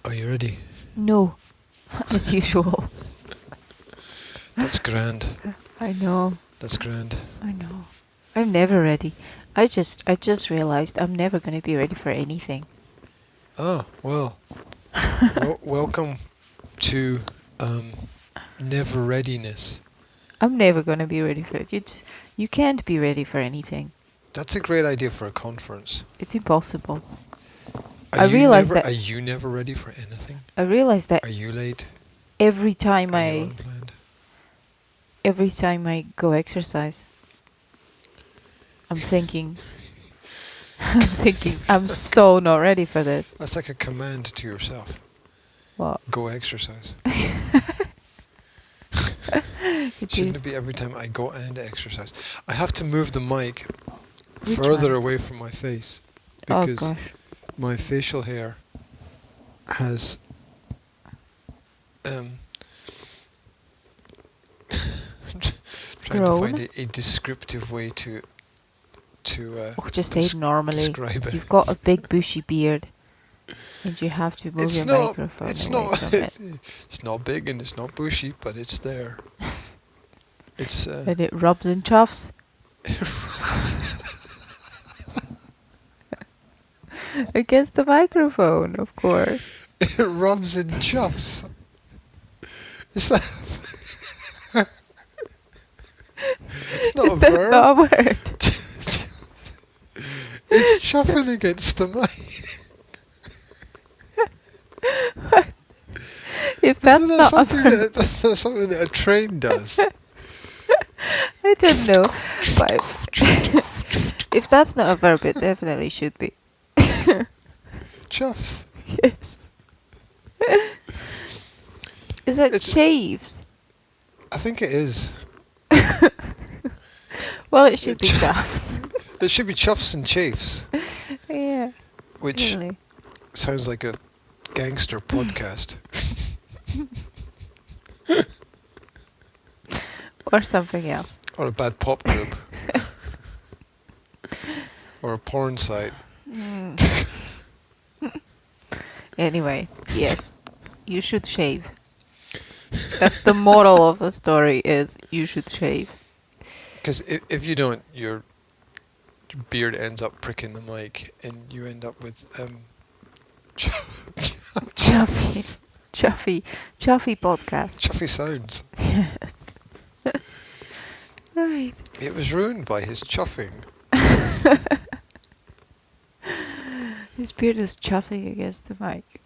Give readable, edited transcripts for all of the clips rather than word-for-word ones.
Are you ready? No, as usual. That's grand. I know. That's grand. I know. I'm never ready. I just realized I'm never going to be ready for anything. Oh, well, welcome to never readiness. I'm never going to be ready for it. You can't be ready for anything. That's a great idea for a conference. It's impossible. Are you never ready for anything? I realized that Are you late? every time Are you unplanned? every time I go exercise, I'm thinking I'm so not ready for this. That's like a command to yourself. What? Go exercise. It Shouldn't is. it be every time I go and exercise? I have to move the mic Which further one? away from my face Oh because gosh. my facial hair has trying to find a descriptive way to Just say it normally. describe it. You've got a big bushy beard, and you have to move your microphone away from it. It's not big and it's not bushy, but it's there. It's And it rubs and chuffs. Against the microphone, of course. it rubs and chuffs. Is that? It's not Is a that verb. not a word? It's chuffing against the mic. If that's Isn't that not something a verb, that's not something that a train does? I don't know. But if that's not a verb, it definitely should be. Chuffs. Yes. Is it It's- shaves? I think it is. Well, it should be Ch- chuffs. It should be chuffs and chafes, Yeah. which Really. sounds like a gangster podcast. Or something else. Or a bad pop group. Or a porn site. Anyway, yes, you should shave. That's the moral of the story is you should shave. Because if you don't, your beard ends up pricking the mic and you end up with Chuffy. Chuffy podcast. chuffy sounds. Yes. Right. It was ruined by his chuffing. His beard is chuffing against the mic.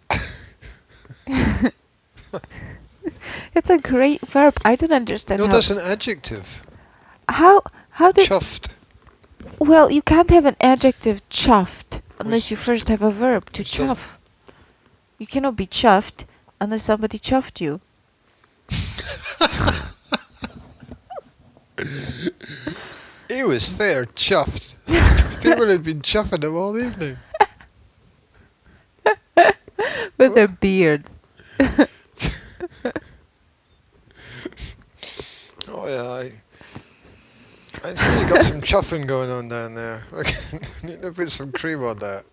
It's a great verb. I don't understand No, how. that's an adjective. How did? Chuffed. Well, you can't have an adjective chuffed unless Which- you first have a verb to which doesn't- chuff. You cannot be chuffed unless somebody chuffed you. He was fair chuffed. People had been chuffing him all evening. With their beards. Oh yeah, I see you got some chuffing going on down there. Need to put some cream on that.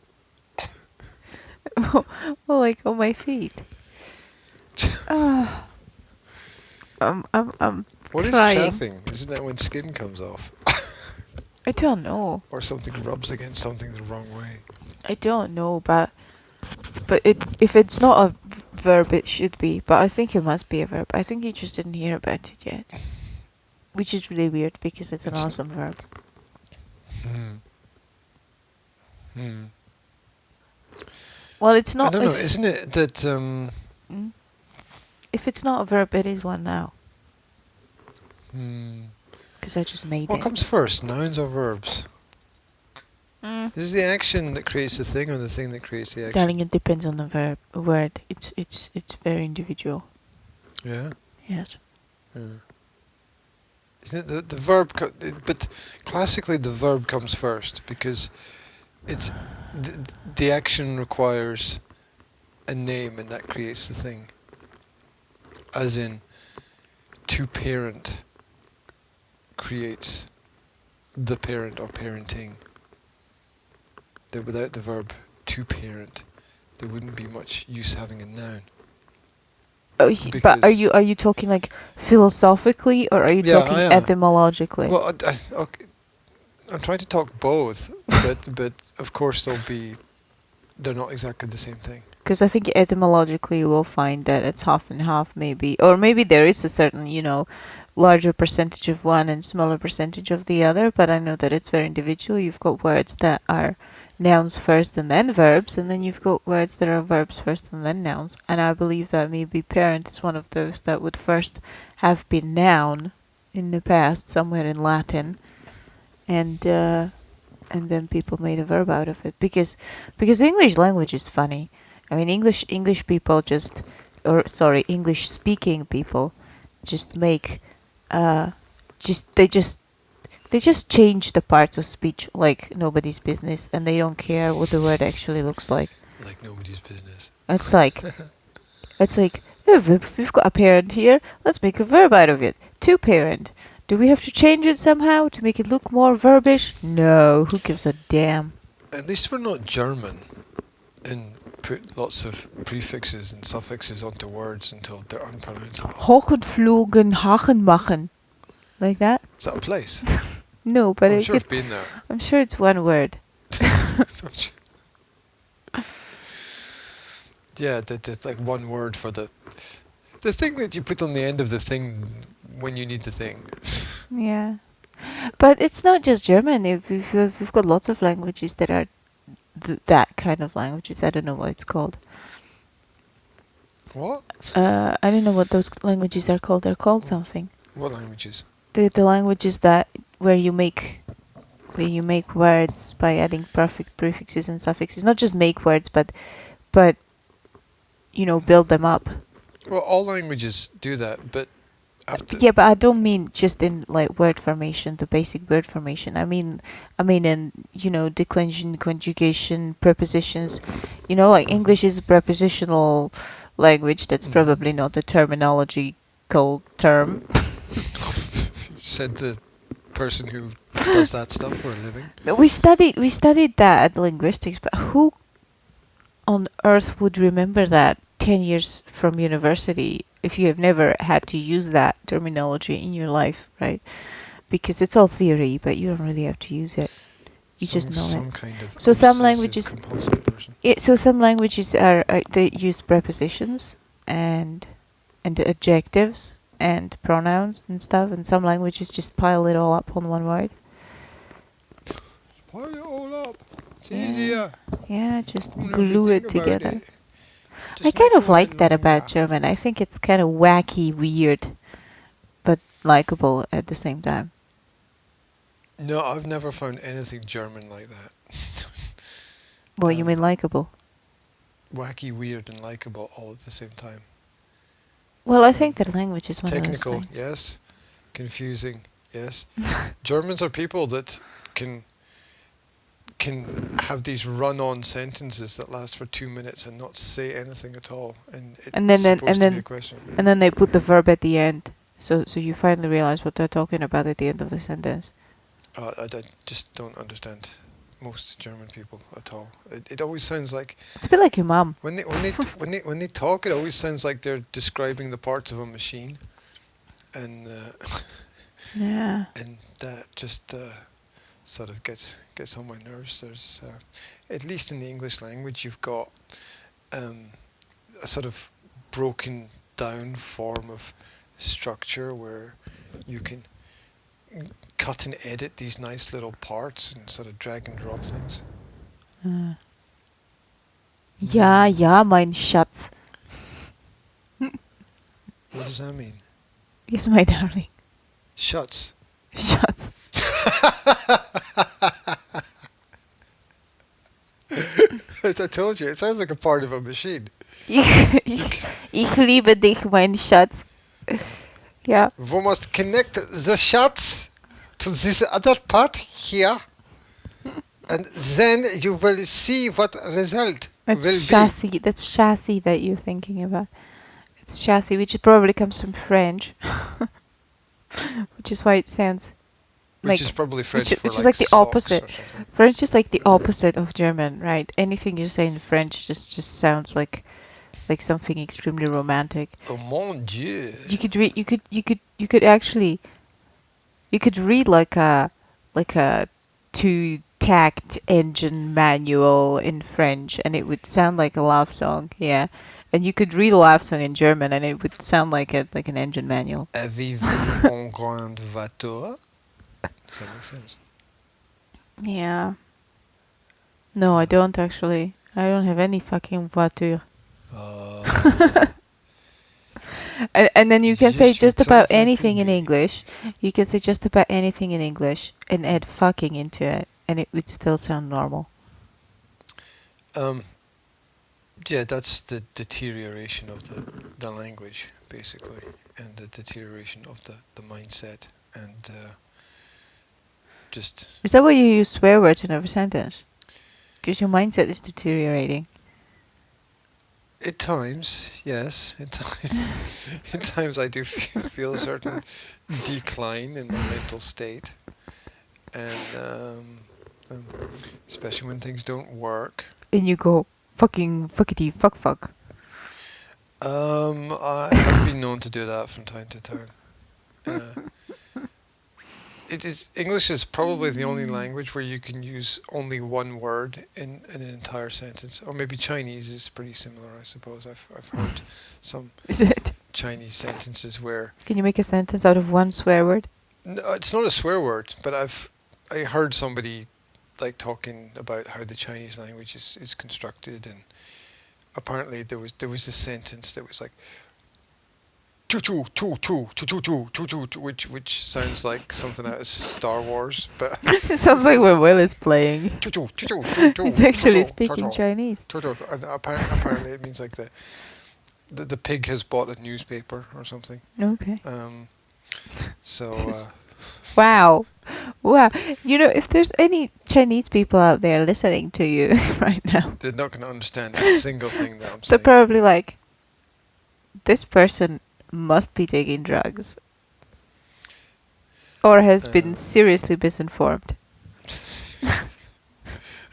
Well, like on my feet. I'm What is trying. chaffing? Isn't that when skin comes off? I don't know. Or something rubs against something the wrong way? I don't know, but if it's not a verb, it should be. But I think it must be a verb. I think you just didn't hear about it yet, which is really weird because it's an It's- awesome verb. Well, it's I not. don't know, if- isn't it that Mm? If it's not a verb, it is one now. Because I just made what it. comes first, nouns or verbs? Mm. Is it the action that creates the thing or the thing that creates the action? Darling, it depends on the word. It's very individual. Yeah? Yes. Yeah. Isn't it the verb, but classically the verb comes first because it's the action requires a name and that creates the thing. As in, to parent creates the parent or parenting. Without the verb to parent, there wouldn't be much use having a noun. Oh, but Because are you talking like philosophically, or are you yeah, talking I am. etymologically? Well, okay, I'm trying to talk both, but of course they're not exactly the same thing. Because I think etymologically you will find that it's half and half, maybe, or maybe there is a certain, larger percentage of one and smaller percentage of the other. But I know that it's very individual. You've got words that are nouns first and then verbs, and then you've got words that are verbs first and then nouns. And I believe that maybe parent is one of those that would first have been noun in the past, somewhere in Latin, and then people made a verb out of it, because the English language is funny. I mean, English people just, or sorry, English speaking people just make just they just change the parts of speech like nobody's business, and they don't care what the word actually looks like. Like nobody's business. It's like "Oh, we've got a parent here. Let's make a verb out of it. To parent. Do we have to change it somehow to make it look more verbish? No. Who gives a damn? At least we're not German and put lots of prefixes and suffixes onto words until they're unpronounceable. Hochgeflogen Hachen machen. Like that? Is that a place? No, but I'm sure I've been there. I'm sure it's one word. Yeah, that's like one word for the thing that you put on the end of the thing when you need the thing. Yeah. But it's not just German. We've got lots of languages that are that kind of languages. I don't know what it's called. What? I don't know what those languages are called. They're called something. What languages? The languages that where you make words by adding perfect prefixes and suffixes. Not just make words, but build them up. Well, all languages do that, but after Yeah, but I don't mean just in like word formation, the basic word formation. I mean in declension, conjugation, prepositions. Like English is a prepositional language. That's probably not a terminological term. said the person who does that stuff for a living. We studied that at linguistics, but who on earth would remember that 10 years from university if you have never had to use that terminology in your life, right? Because it's all theory, but you don't really have to use it. You just know some it. kind of So some obsessive languages, compulsive person. so some languages are they use prepositions and adjectives and pronouns and stuff, and some languages just pile it all up on one word. Pile it all up. It's easier. Yeah, just Don't glue have it to think about together. it. I Just kind let of go like it that about longer. German. I think it's kind of wacky, weird, but likable at the same time. No, I've never found anything German like that. Well, you Um, mean likable? Wacky, weird, and likable all at the same time. Well, I think that language is one Technical, of those things. yes. Confusing, yes. Germans are people that can have these run-on sentences that last for 2 minutes and not say anything at all, and it's And then- supposed and to be then- a question. And then they put the verb at the end, so you finally realize what they're talking about at the end of the sentence. I just don't understand most German people at all. It always sounds like It's a bit like your mum. when they talk, it always sounds like they're describing the parts of a machine, and Yeah. and that just sort of gets on my nerves. There's at least in the English language, you've got a sort of broken down form of structure where you can cut and edit these nice little parts and sort of drag and drop things. Ja, mein Schatz. What does that mean? Yes, my darling. Shuts. Schatz. I told you, it sounds like a part of a machine. Ich liebe dich, mein Schatz. Yeah. We must connect the shuts to this other part here, and then you will see what result will That's be. chassis. That's chassis that you're thinking about. It's chassis, which probably comes from French, which is why it sounds Which Like, is probably French for which is like like the socks opposite. or something. French is like the opposite of German, right? Anything you say in French just sounds like something extremely romantic. Oh mon dieu. You could read. You could actually. You could read like a two-tact engine manual in French, and it would sound like a love song. Yeah, and you could read a love song in German, and it would sound like an engine manual. Avez-vous un grand voiture? Does that make sense? Yeah. No, I don't actually. I don't have any fucking voiture. Uh, And then you can je say suis just about très anything in fatigué. English. You can say just about anything in English and add fucking into it, and it would still sound normal. Um, yeah, that's the deterioration of the language, basically, and the deterioration of the mindset, and just Is that why you use swear words in every sentence? Because your mindset is deteriorating. at times, yes, at times I do feel a certain decline in my mental state, and especially when things don't work. And you go, fucking, fuckity, fuck, fuck. I've been known to do that from time to time. It is English is probably the only language where you can use only one word in an entire sentence. Or maybe Chinese is pretty similar, I suppose. I've heard some Is it? Chinese sentences where Can you make a sentence out of one swear word? no, it's not a swear word, but I heard somebody like talking about how the Chinese language is constructed, and apparently there was a sentence that was like choo choo choo choo choo choo choo choo choo choo, which sounds like something out of Star Wars, but It sounds like when Will is playing. choo choo choo choo choo choo. He's actually choo, speaking choo, Chinese. choo, choo, and apparently it means like the pig has bought a newspaper or something. Okay. So Wow. Wow. You know, if there's any Chinese people out there listening to you right now, they're not going to understand a single thing that I'm they're saying. probably like, this person must be taking drugs. Or has been seriously misinformed.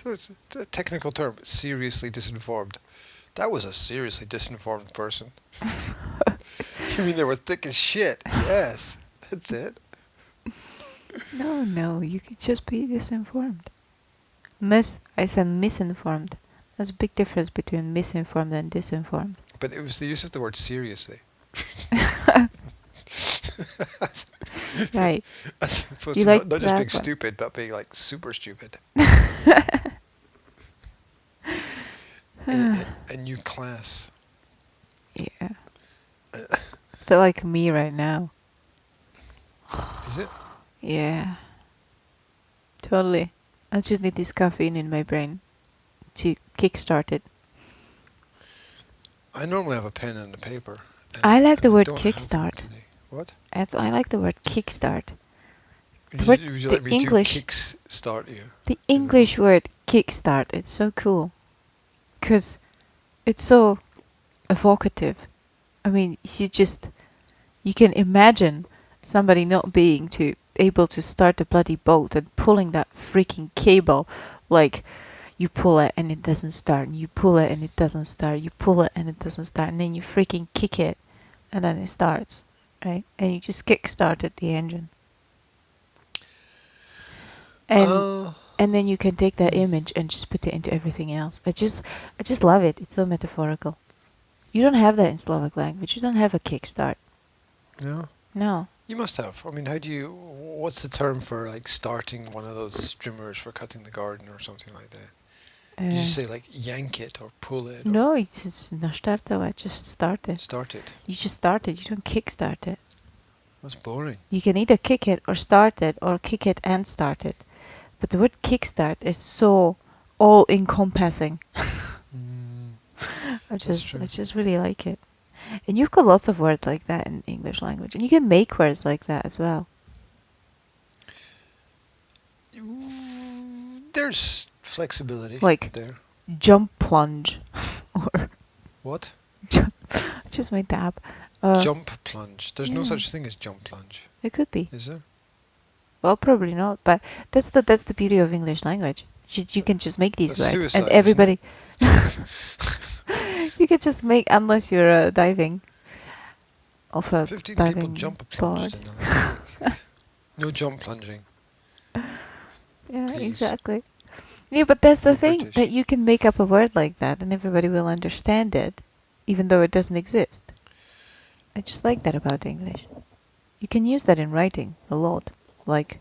It's a technical term. Seriously disinformed. That was a seriously disinformed person. You mean they were thick as shit? Yes, that's it. No, you could just be disinformed. I said misinformed. There's a big difference between misinformed and disinformed. But it was the use of the word seriously. Right. As opposed You to like not just being that one. stupid, but being like super stupid. a new class. Yeah. It's a bit like me right now. Is it? Yeah. Totally. I just need this caffeine in my brain to kickstart it. I normally have a pen and a paper. I like the and word don't have one kickstart. today. What? I like the word kickstart. Would you the like me English- to kick-start you? The English word kickstart, it's so cool. Because it's so evocative. I mean, you can imagine somebody not being able to start the bloody boat and pulling that freaking cable. Like, you pull it and it doesn't start, and you pull it and it doesn't start, you pull it and it doesn't start, and then you freaking kick it, and then it starts, right? And you just kick-started the engine. And then you can take that image and just put it into everything else. I just love it. It's so metaphorical. You don't have that in Slovak language. You don't have a kickstart. No? No. You must have. I mean, what's the term for like starting one of those streamers for cutting the garden or something like that? You just say like yank it or pull it? No, it's not startować. Just start it. Start it. You just start it. You don't kickstart it. That's boring. You can either kick it or start it, or kick it and start it. But the word kickstart is so all-encompassing. I just really like it. And you've got lots of words like that in English language. And you can make words like that as well. There's flexibility Like there. jump plunge. Or What? just made that up. Jump plunge. There's no yeah. such thing as jump plunge. It could be. Is there? Well, probably not, but that's the beauty of English language. You can just make these That's words, and suicide, isn't everybody. it? You can just make, unless you're diving off a 15 people diving jump board. plunged in the last week. No jump plunging, Yeah, please. exactly. Yeah, but that's the We're thing, British. that you can make up a word like that and everybody will understand it, even though it doesn't exist. I just like that about English. You can use that in writing a lot. Like,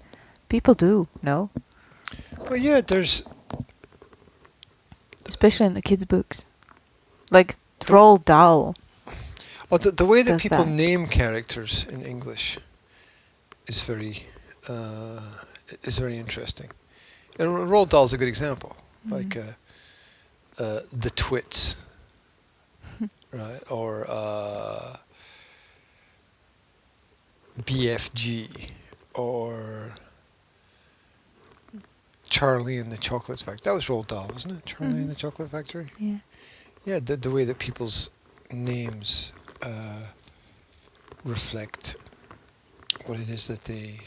people do, no? Well, yeah, there's Especially in the kids' books. Like, the, Roald Dahl the way that does people that. name characters in English is very uh, interesting. And Roald Dahl's a good example, like the Twits, right, or BFG, or Charlie and the Chocolate Factory. That was Roald Dahl, wasn't it? Charlie and the Chocolate Factory. Yeah. Yeah, the way that people's names reflect what it is that they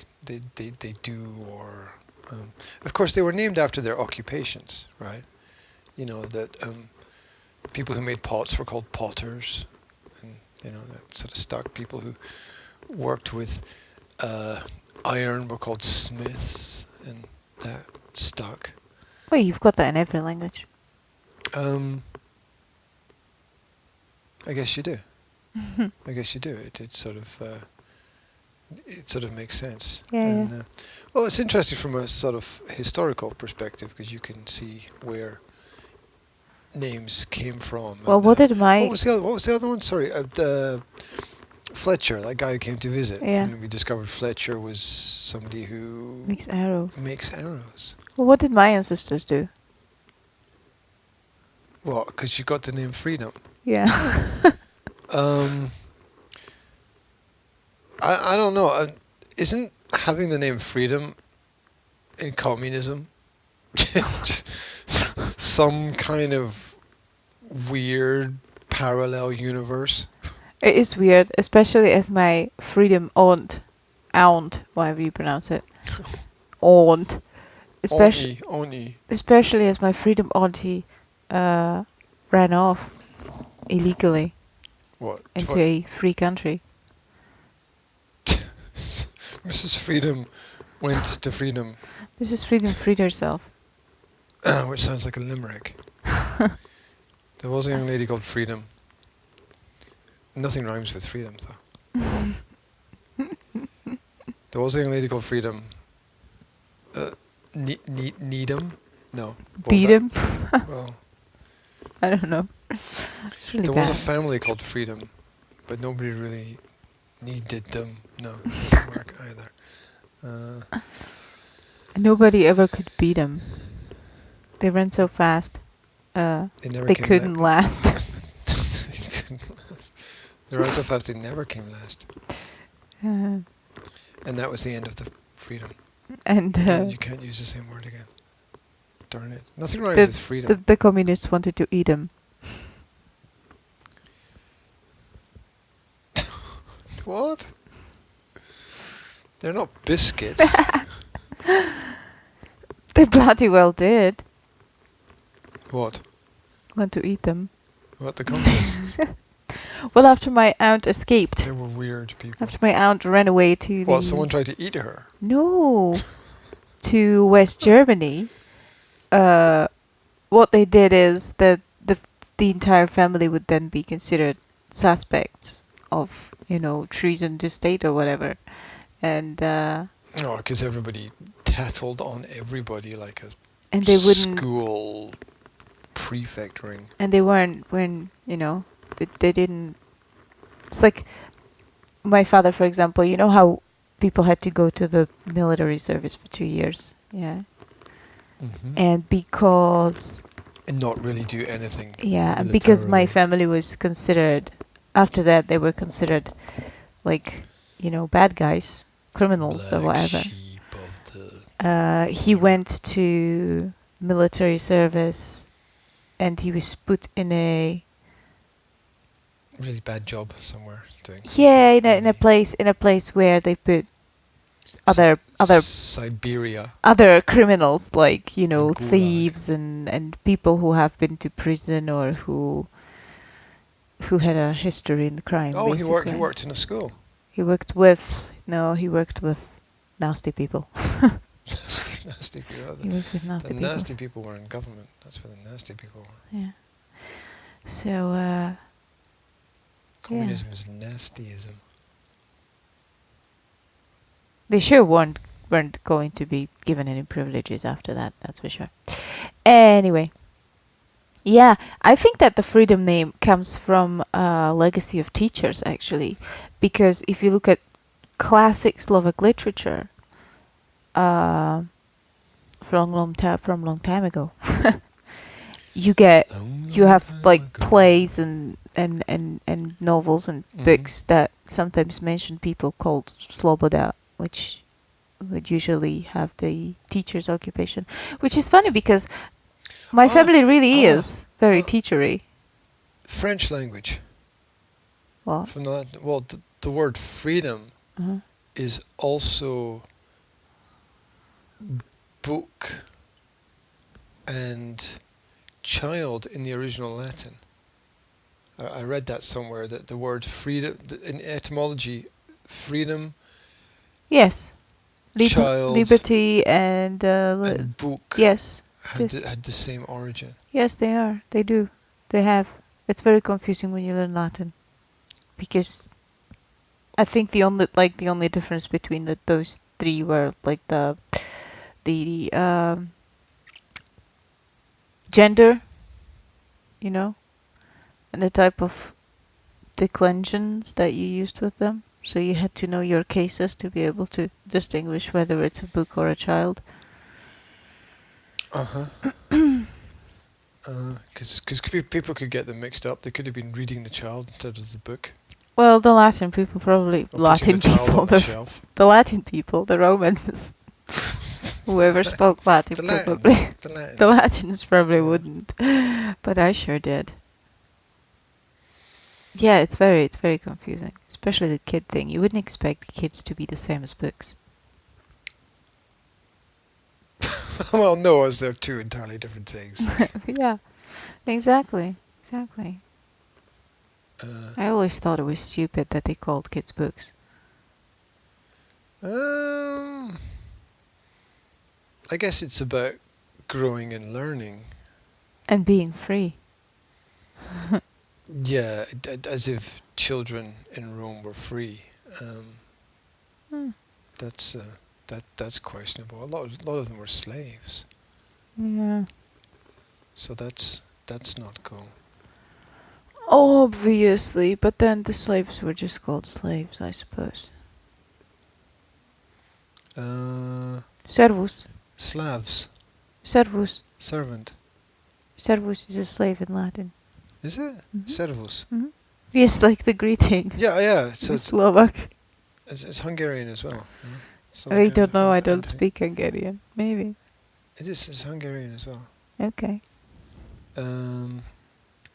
do, or of course they were named after their occupations, right? You know that people who made pots were called potters, and you know that sort of stuck. People who worked with iron were called smiths, and that stuck. Well, you've got that in every language. I guess you do. I guess you do. It sort of makes sense. Yeah, And yeah. well, it's interesting from a sort of historical perspective because you can see where names came from. Well, And, what did my... what was the other one? Sorry, Fletcher, that guy who came to visit. Yeah. And we discovered Fletcher was somebody who Makes arrows. makes arrows. Well, what did my ancestors do? Well, because you got the name Freedom. Yeah. I don't know. Isn't having the name Freedom in communism some kind of weird parallel universe? It is weird, especially as my freedom aunt, whatever you pronounce it, aunt, Oni. especially as my freedom auntie ran off illegally What? into a free country. Mrs. Freedom went to freedom, Mrs. Freedom freed herself. which sounds like a limerick. There was a young lady called Freedom. Nothing rhymes with freedom, though. There was a young lady called Freedom. Needham? No. What was Beat that? him? Well, I don't know. It's really there bad. was a family called Freedom, but nobody really needed them. No, it doesn't work either. Nobody ever could beat him. They ran so fast. They never They came couldn't last. They couldn't last. They ran so fast they never came last. And that was the end of the freedom. And Yeah, you can't use the same word again. Darn it. Nothing rhymes with freedom. the communists wanted to eat him. What? They're not biscuits. They bloody well did What? want to eat them. What, the communists? Well, after my aunt escaped, They were weird people. after my aunt ran away to the... What, someone tried to eat her? No. To West Germany, what they did is that the entire family would then be considered suspects of, treason to state or whatever. And No, because everybody tattled on everybody like a they wouldn't... school prefect ring. And they weren't, they didn't... It's like my father, for example, you know how people had to go to the military service for 2 years? Yeah. Mm-hmm. And because... And not really do anything. Yeah, and because my family was considered... After that, they were considered, like, bad guys, criminals or whatever. Sheep of the... He went to military service, and he was put in a... really bad job somewhere doing Yeah, something in a place where they put other Siberia, other criminals, like the Gulag. thieves and people who have been to prison or who had a history in crime, Oh, he basically. worked in a school. He worked with he worked with nasty people. Nasty people. He worked with The nasty people. nasty people were in government. That's where the nasty people were. Yeah. So Communism is nastyism. they sure weren't going to be given any privileges after that. That's for sure. Anyway. Yeah, I think that the freedom name comes from a legacy of teachers, actually, because if you look at classic Slovak literature, from long time ago, you have like plays and novels and books that sometimes mention people called Sloboda, which would usually have the teacher's occupation, which is funny because my family really is very teachery. French language. What? From the word freedom Uh-huh. is also book and child in the original Latin. I read that somewhere, that the word freedom, in etymology, freedom, Yes. child, Liberty and and book yes. had the same origin. Yes, they are. They do. They have. It's very confusing when you learn Latin, because I think the only difference between those three were like the gender, and the type of declensions that you used with them. So you had to know your cases to be able to distinguish whether it's a book or a child. Because people could get them mixed up. They could have been reading the child instead of the book. Well, the Latin people probably Or Latin putting the child people, on the shelf. the Latin people, the Romans, whoever spoke Latin, The probably Latins. The Latins. the Latins probably Yeah. wouldn't, but I sure did. Yeah, it's very confusing, especially the kid thing. You wouldn't expect kids to be the same as books. Well, no, as they're two entirely different things. Yeah, exactly. Uh, I always thought it was stupid that they called kids books. I guess it's about growing and learning. And being free. Yeah, as if children in Rome were free. That's questionable. A lot of them were slaves. Yeah. So that's not cool. Obviously, but then the slaves were just called slaves, I suppose. Servus. Slavs. Servus. Servant. Servus is a slave in Latin. Is it? Mhm. Servus. Mm-hmm. Yes, like the greeting. Yeah. So In Slovak. it's Hungarian as well. I don't know, I don't think speak Hungarian. Maybe. It's Hungarian as well. Okay.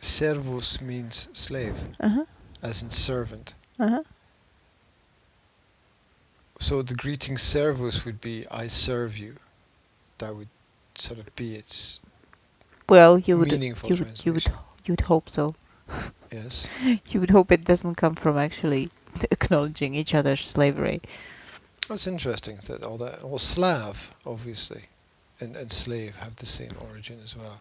Servus means slave, Uh-huh. as in servant. Uh-huh. So the greeting servus would be I serve you. That would sort of be its Well, you would translation. you'd hope so. Yes. You would hope it doesn't come from actually acknowledging each other's slavery. That's interesting that all that. Well, Slav, obviously, and slave have the same origin as well.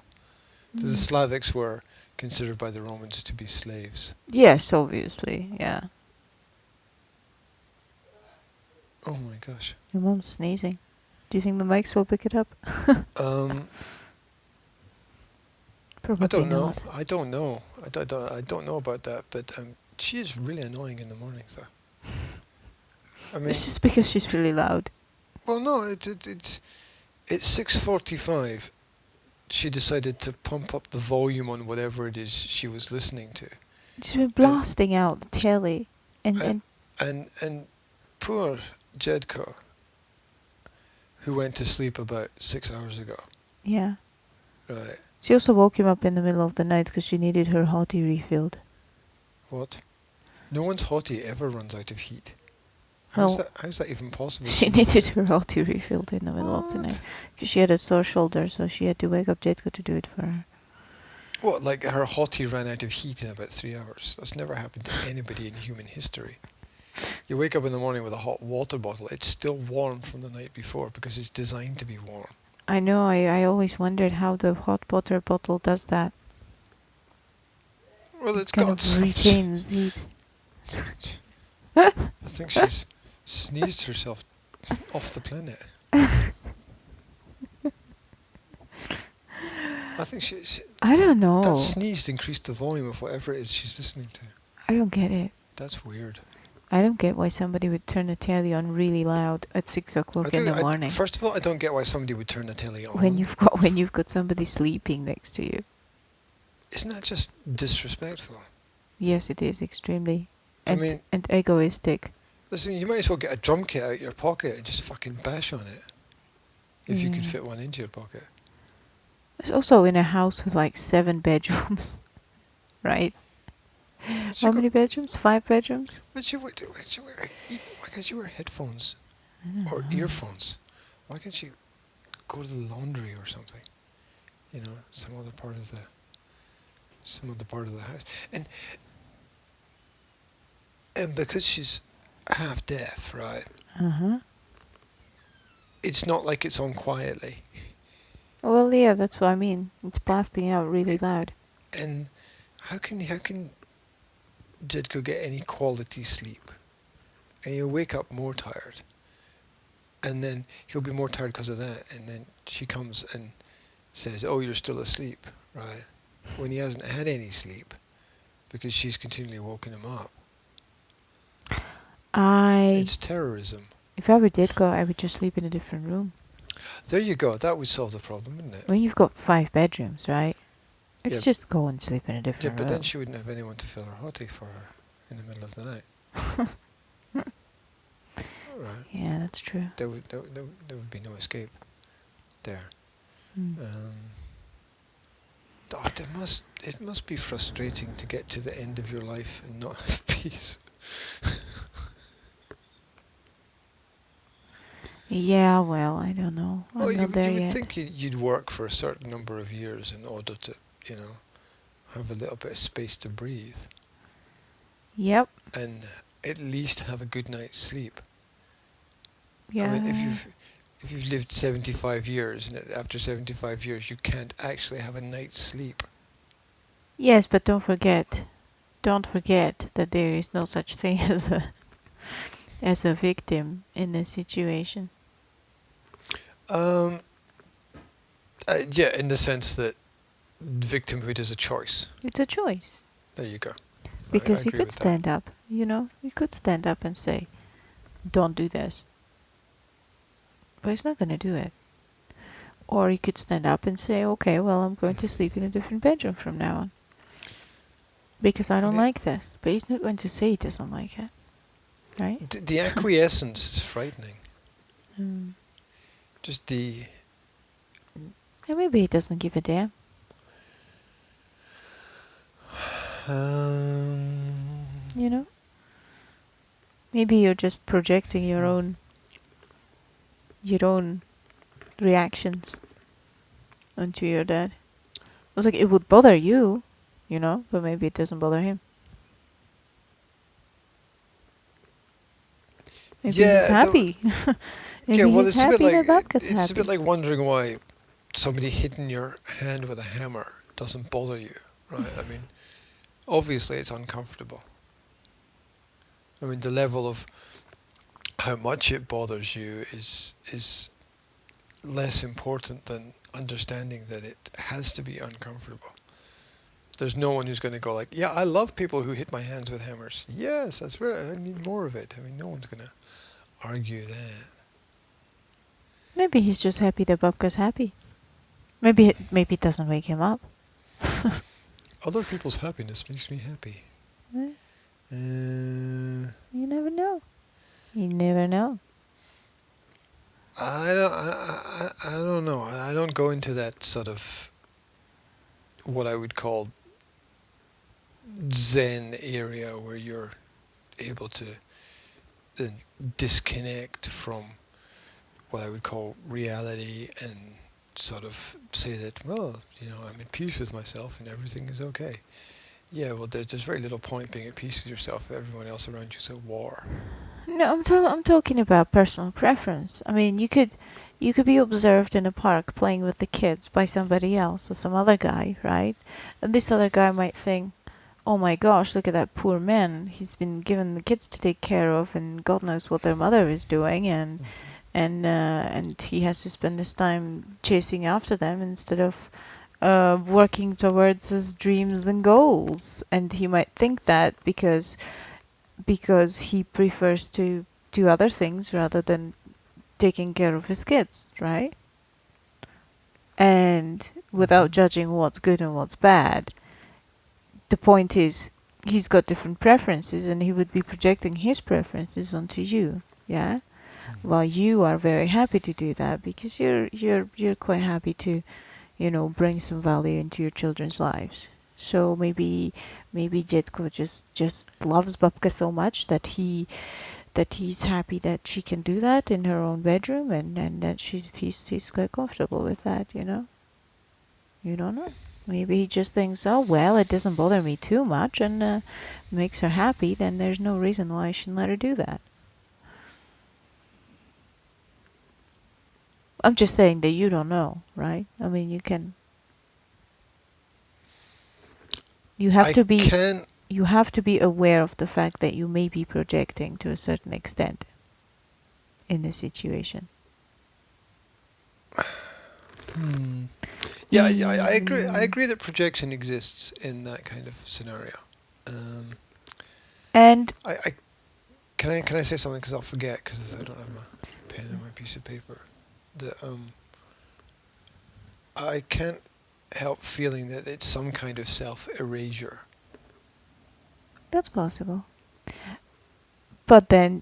The Slavics were considered by the Romans to be slaves. Yes, obviously, yeah. Oh my gosh. Your mom's sneezing. Do you think the mics will pick it up? Probably I don't know. not. I don't know. I don't know about that. But she is really annoying in the mornings, though. I mean, It's just because she's really loud. well, no, it's 6:45. She decided to pump up the volume on whatever it is she was listening to, She's been blasting out the telly, and and poor Jedko, who went to sleep about 6 hours ago. yeah. Right. She also woke him up in the middle of the night because she needed her hottie refilled. What? No one's hottie ever runs out of heat. Well, How's that even possible? she needed her hottie refilled in the middle of the night. Because she had a sore shoulder, so she had to wake up Jetko to do it for her. What, like her hottie ran out of heat in about 3 hours? That's never happened to anybody in human history. You wake up in the morning with a hot water bottle, it's still warm from the night before because it's designed to be warm. I know, I always wondered how the hot water bottle does that. Well, It it's kind got of retains heat. I think she's sneezed herself off the planet. I think I don't that know. sneezed increased the volume of whatever it is she's listening to. I don't get it. That's weird. I don't get why somebody would turn the telly on really loud at 6 o'clock in the morning. First of all, I don't get why somebody would turn the telly on. When you've got somebody sleeping next to you. Isn't that just disrespectful? Yes, it is extremely. I mean, and egoistic. listen, you might as well get a drum kit out of your pocket and just fucking bash on it. If you could fit one into your pocket. It's also in a house with like 7 bedrooms, right? How many bedrooms? 5 bedrooms? Why can't you wear headphones or earphones? Why can't you go to the laundry or something? You know, some other part of the house. And because she's half deaf, right? It's not like it's on quietly. Well, yeah, that's what I mean. It's blasting out really loud. And how can Jedko get any quality sleep? And he'll wake up more tired. And then he'll be more tired because of that. And then she comes and says, "Oh, you're still asleep," right? When he hasn't had any sleep because she's continually woken him up. It's terrorism. If I were Ditko, I would just sleep in a different room. There you go. That would solve the problem, wouldn't it? When you've got 5 bedrooms, right? I Yeah. could just go and sleep in a different Yeah, room. but then she wouldn't have anyone to fill her hottie for her in the middle of the night. Right. Yeah, that's true. There would be no escape there. It must be frustrating to get to the end of your life and not have peace. Yeah, well, I don't know. I'm not there you would yet. think you'd work for a certain number of years in order to, have a little bit of space to breathe. Yep. And at least have a good night's sleep. Yeah. I mean, if you've lived 75 years and after 75 years you can't actually have a night's sleep. Yes, but don't forget that there is no such thing as a victim in this situation. Yeah, in the sense that victimhood is a choice. It's a choice. There you go. Because I you agree could with stand up, you could stand up and say, "Don't do this." But he's not going to do it. Or he could stand up and say, "Okay, well, I'm going to sleep in a different bedroom from now on. Because I don't like this." But he's not going to say he doesn't like it. Right? The acquiescence is frightening. Just the... And maybe he doesn't give a damn. You know? Maybe you're just projecting your own reactions onto your dad. I was like, it would bother you, but maybe it doesn't bother him. Maybe he's happy. Maybe he's happy that Babka's happy. It's a bit like wondering why somebody hitting your hand with a hammer doesn't bother you, right? I mean, obviously it's uncomfortable. I mean, the level of how much it bothers you is less important than understanding that it has to be uncomfortable. There's no one who's going to go like, "Yeah, I love people who hit my hands with hammers. Yes, that's right. I need more of it." I mean, no one's going to argue that. Maybe he's just happy that Babka's happy. Maybe it doesn't wake him up. Other people's happiness makes me happy. You never know. You never know. I don't know. I don't go into that sort of what I would call Zen area where you're able to and disconnect from what I would call reality and sort of say that, well, I'm at peace with myself and everything is okay. Yeah, well, there's very little point being at peace with yourself if everyone else around you is at war. No, I'm talking about personal preference. I mean, you could be observed in a park playing with the kids by somebody else or some other guy, right? And this other guy might think, "Oh my gosh, look at that poor man. He's been given the kids to take care of, and God knows what their mother is doing, and he has to spend his time chasing after them instead of working towards his dreams and goals." And he might think that because he prefers to do other things rather than taking care of his kids, right? And without judging what's good and what's bad, the point is he's got different preferences and he would be projecting his preferences onto you, yeah? While you are very happy to do that because you're quite happy to, bring some value into your children's lives. So maybe Jetko just loves Babka so much that he's happy that she can do that in her own bedroom and that he's quite comfortable with that, You don't know. Maybe he just thinks, oh well, it doesn't bother me too much and makes her happy, then there's no reason why I shouldn't let her do that. I'm just saying that you don't know, right? I mean, you have I to be can. you have to be aware of the fact that you may be projecting to a certain extent in this situation. Yeah, I agree. I agree that projection exists in that kind of scenario. Um, And I can I say something because I'll forget because I don't have my pen and my piece of paper. The I can't help feeling that it's some kind of self-erasure. that's possible. But then,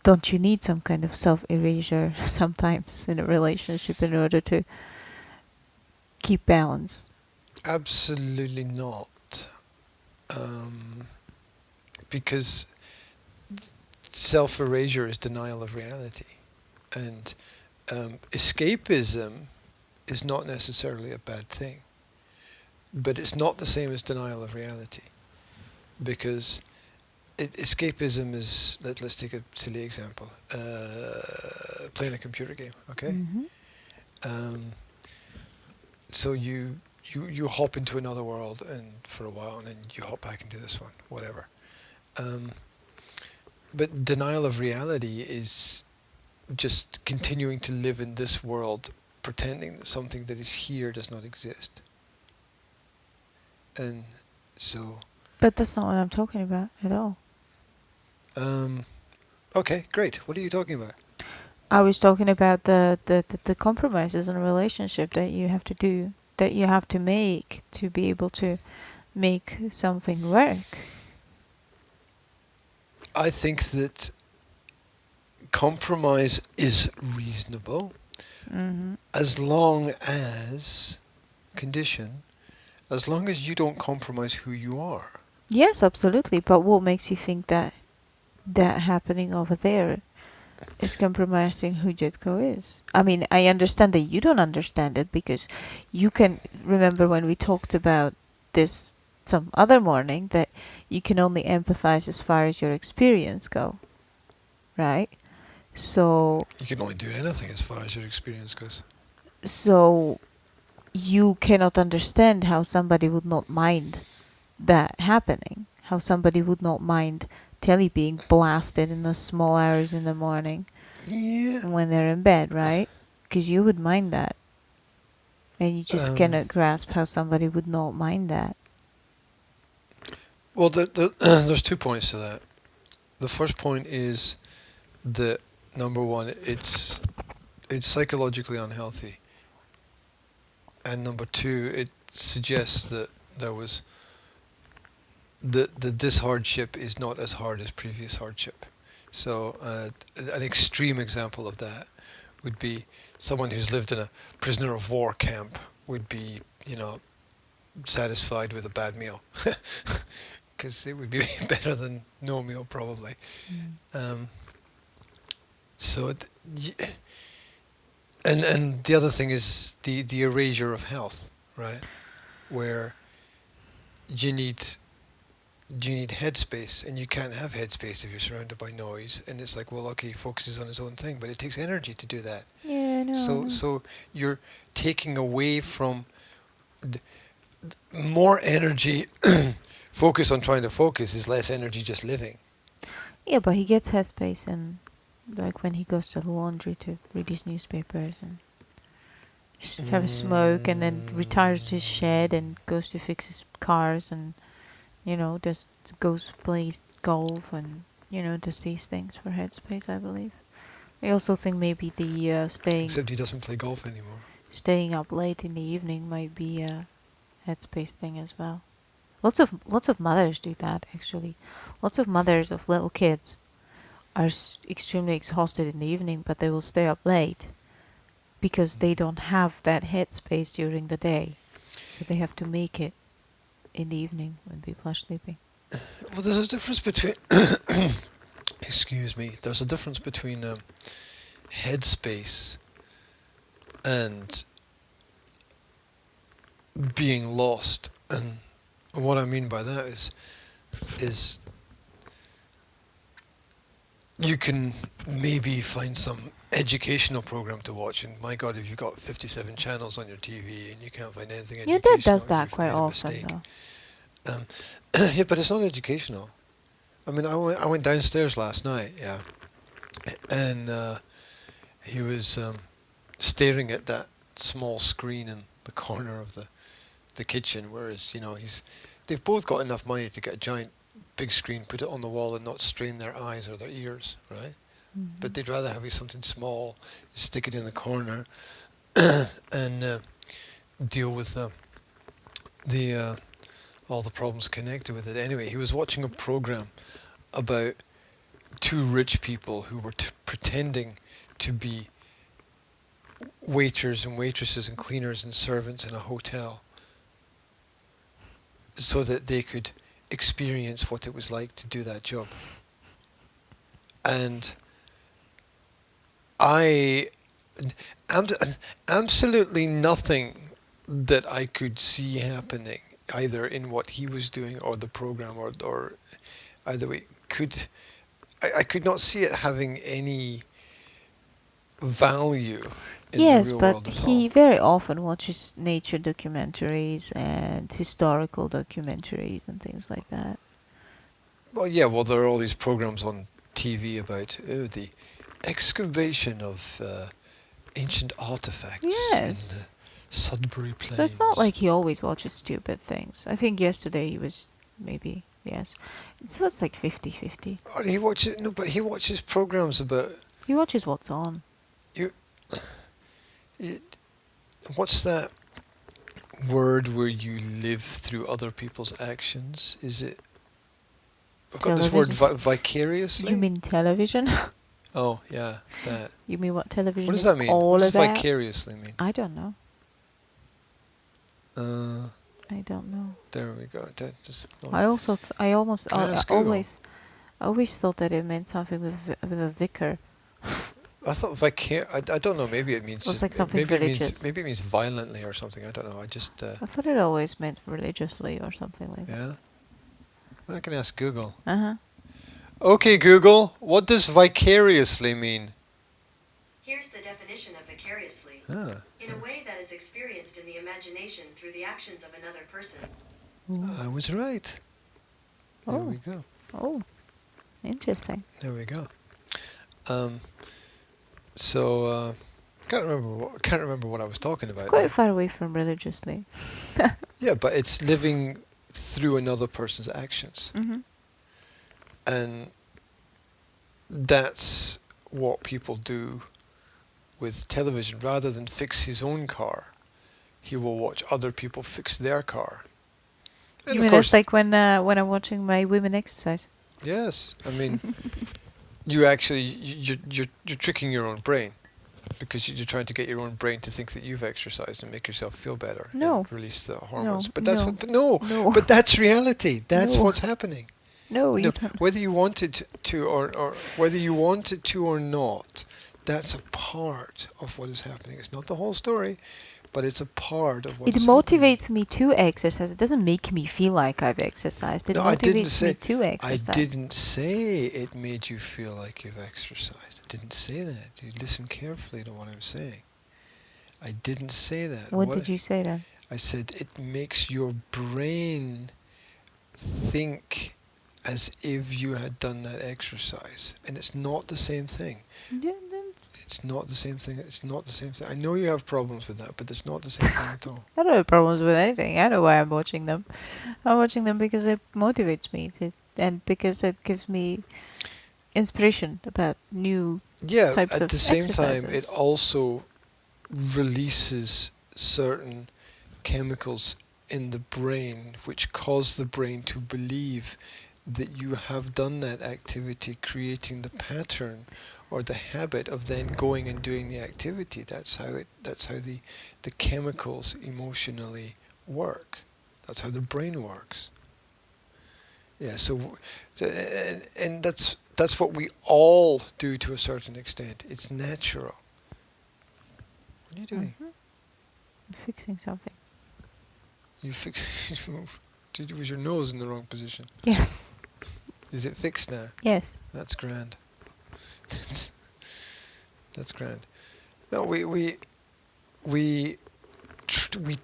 don't you need some kind of self-erasure sometimes in a relationship in order to keep balance? Absolutely not. Um, because self-erasure is denial of reality, and escapism is not necessarily a bad thing, but it's not the same as denial of reality, because escapism is, let's take a silly example, playing a computer game, okay? Mm-hmm. Um, so you hop into another world and for a while, and then you hop back into this one, whatever. Um, but denial of reality is just continuing to live in this world, pretending that something that is here does not exist. And so, But that's not what I'm talking about at all. um, okay, great. What are you talking about? I was talking about the compromises in a relationship that you have to do, that you have to make to be able to make something work. I think that compromise is reasonable Mm-hmm. as long as, condition, as long as you don't compromise who you are. Yes, absolutely. But what makes you think that that happening over there is compromising who Jetko is? I mean, I understand that you don't understand it because you can remember when we talked about this some other morning that you can only empathize as far as your experience go, right? So You can only do anything as far as your experience goes. so you cannot understand how somebody would not mind that happening, how somebody would not mind telly being blasted in the small hours in the morning Yeah. when they're in bed, right? Because you would mind that. And you just Um, cannot grasp how somebody would not mind that. well, there's 2 points to that. The first point is that, number one, it's psychologically unhealthy, and number two, it suggests that there was that this hardship is not as hard as previous hardship. So an extreme example of that would be someone who's lived in a prisoner of war camp would be, satisfied with a bad meal, because it would be better than no meal probably. Um, So, and the other thing is the erasure of health, right? Where you need you need headspace, and you can't have headspace if you're surrounded by noise. And it's like, well, okay, he focuses on his own thing, but it takes energy to do that. Yeah, no, So no. so you're taking away from more energy. Focus on trying to focus is less energy just living. Yeah, but he gets headspace and like when he goes to the laundry to read his newspapers and just have a smoke and then retires his shed and goes to fix his cars and just goes plays golf and does these things for headspace, I believe. I also think maybe the Except he doesn't play golf anymore. staying up late in the evening might be a headspace thing as well. Lots of mothers do that actually. Lots of mothers of little kids are extremely exhausted in the evening, but they will stay up late because they don't have that headspace during the day, so they have to make it in the evening when people are sleeping. Well, there's a difference between. Excuse me. There's a difference between headspace and being lost, and what I mean by that is you can maybe find some educational program to watch, and my God, if you've got 57 channels on your TV and you can't find anything Yeah, educational, Dad does that you've quite made a often, mistake. though. Yeah, but it's not educational. I mean, I went downstairs last night, yeah, and he was staring at that small screen in the corner of the kitchen, whereas they've both got enough money to get a giant big screen, put it on the wall, and not strain their eyes or their ears, right? Mm-hmm. But they'd rather have something small, stick it in the corner, and deal with the all the problems connected with it. Anyway, he was watching a program about two rich people who were pretending to be waiters and waitresses and cleaners and servants in a hotel, so that they could experience what it was like to do that job. And absolutely nothing that I could see happening, either in what he was doing or the program, or either way, I could not see it having any value in Yes, the real but world at he all. very often watches nature documentaries and historical documentaries and things like that. Well, yeah, well, there are all these programs on TV about the excavation of ancient artifacts in Yes. the Sudbury Plains. So it's not like he always watches stupid things. I think yesterday he was maybe, yes. So it's like 50-50. Oh, he watches but he watches programs about He watches what's on. it, what's that word where you live through other people's actions? Is it? I've got this word vicariously. You mean television? Oh yeah, that. You mean what television What does is that mean? all What does about? vicariously mean? I don't know. Uh, I don't know. there we go. That just. I also, I almost, Can I ask Google? always thought that it meant something with a vicar. I thought I don't know. Maybe it means. It was like something maybe religious. Maybe it means violently or something. I don't know. I just. I thought it always meant religiously or something like that. Yeah. I can ask Google. Uh-huh. Okay, Google. What does vicariously mean? Here's the definition of vicariously. Ah. In a way that is experienced in the imagination through the actions of another person. I was right. There Oh. we go. Oh, interesting. There we go. So can't remember what I was talking It's about. quite now. far away from religiously. Yeah, but it's living through another person's actions, Mm-hmm. and that's what people do with television. Rather than fix his own car, he will watch other people fix their car. And You of mean course, it's like when I'm watching my women exercise? yes, I mean, you actually you're tricking your own brain, because you're trying to get your own brain to think that you've exercised and make yourself feel better. No. And release the hormones. No, But that's no, what. But no. no. But that's reality. That's No. what's happening. No, you No, don't. whether you wanted to or whether you wanted to or not, that's a part of what is happening. It's not the whole story, but it's a part of what It is happening. motivates me to exercise. It doesn't make me feel like I've exercised. It No, I didn't motivates me say. to I exercise. didn't say it made you feel like you've exercised. I didn't say that. You listen carefully to what I'm saying. I didn't say that. What did you say then? I said it makes your brain think as if you had done that exercise, and it's not the same thing. It's not the same thing. It's not the same thing. I know you have problems with that, but it's not the same thing at all. I don't have problems with anything. I know why I'm watching them. I'm watching them because it motivates me and because it gives me inspiration about new Yeah, types at of the same time, it exercises. also releases certain chemicals in the brain which cause the brain to believe that you have done that activity, creating the pattern or the habit of then going and doing the activity. That's how the chemicals emotionally work. That's how the brain works. Yeah, and that's what we all do to a certain extent. It's natural. What are you doing? I'm fixing something. You fix. Was your nose in the wrong position? Yes. Is it fixed now? Yes. That's grand. That's grand. No, we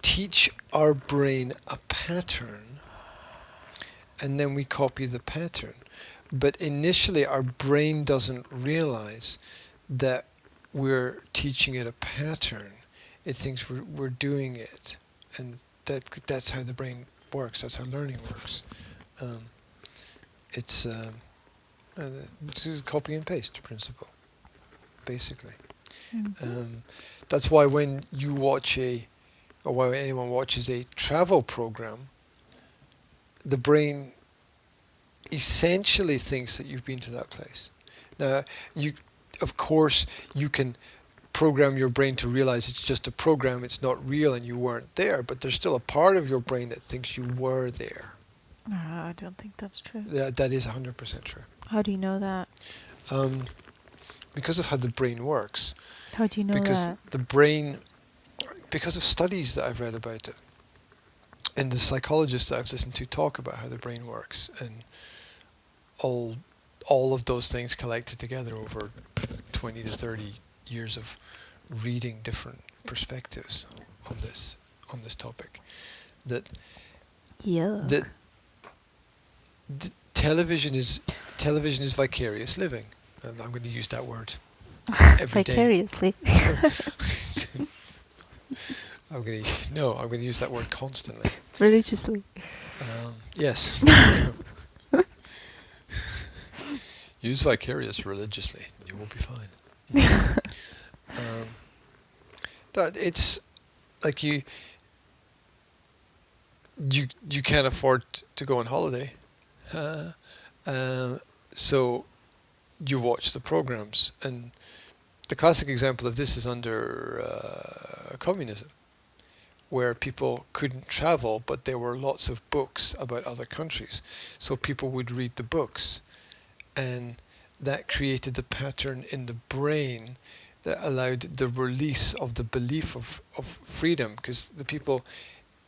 teach our brain a pattern, and then we copy the pattern. But initially, our brain doesn't realize that we're teaching it a pattern. It thinks we're doing it, and that's how the brain works. That's how learning works. It's a copy and paste principle, basically. That's why when you watch or when anyone watches a travel program, the brain essentially thinks that you've been to that place. Now, of course, you can program your brain to realize it's just a program, it's not real, and you weren't there, but there's still a part of your brain that thinks you were there. I don't think that's true. That is 100% true. How do you know that? Because of how the brain works. How do you know Because that? the brain, because of studies that I've read about it, and the psychologists that I've listened to talk about how the brain works, and all of those things collected together over 20 to 30 years of reading different perspectives on this topic, that television is vicarious living, and I'm going to use that word every day. Vicariously. I'm going to use that word constantly. Religiously. Yes. Use vicarious religiously, and you will be fine. That it's like you can't afford to go on holiday, so you watch the programs. And the classic example of this is under communism, where people couldn't travel, but there were lots of books about other countries, so people would read the books, and that created the pattern in the brain that allowed the release of the belief of freedom, because the people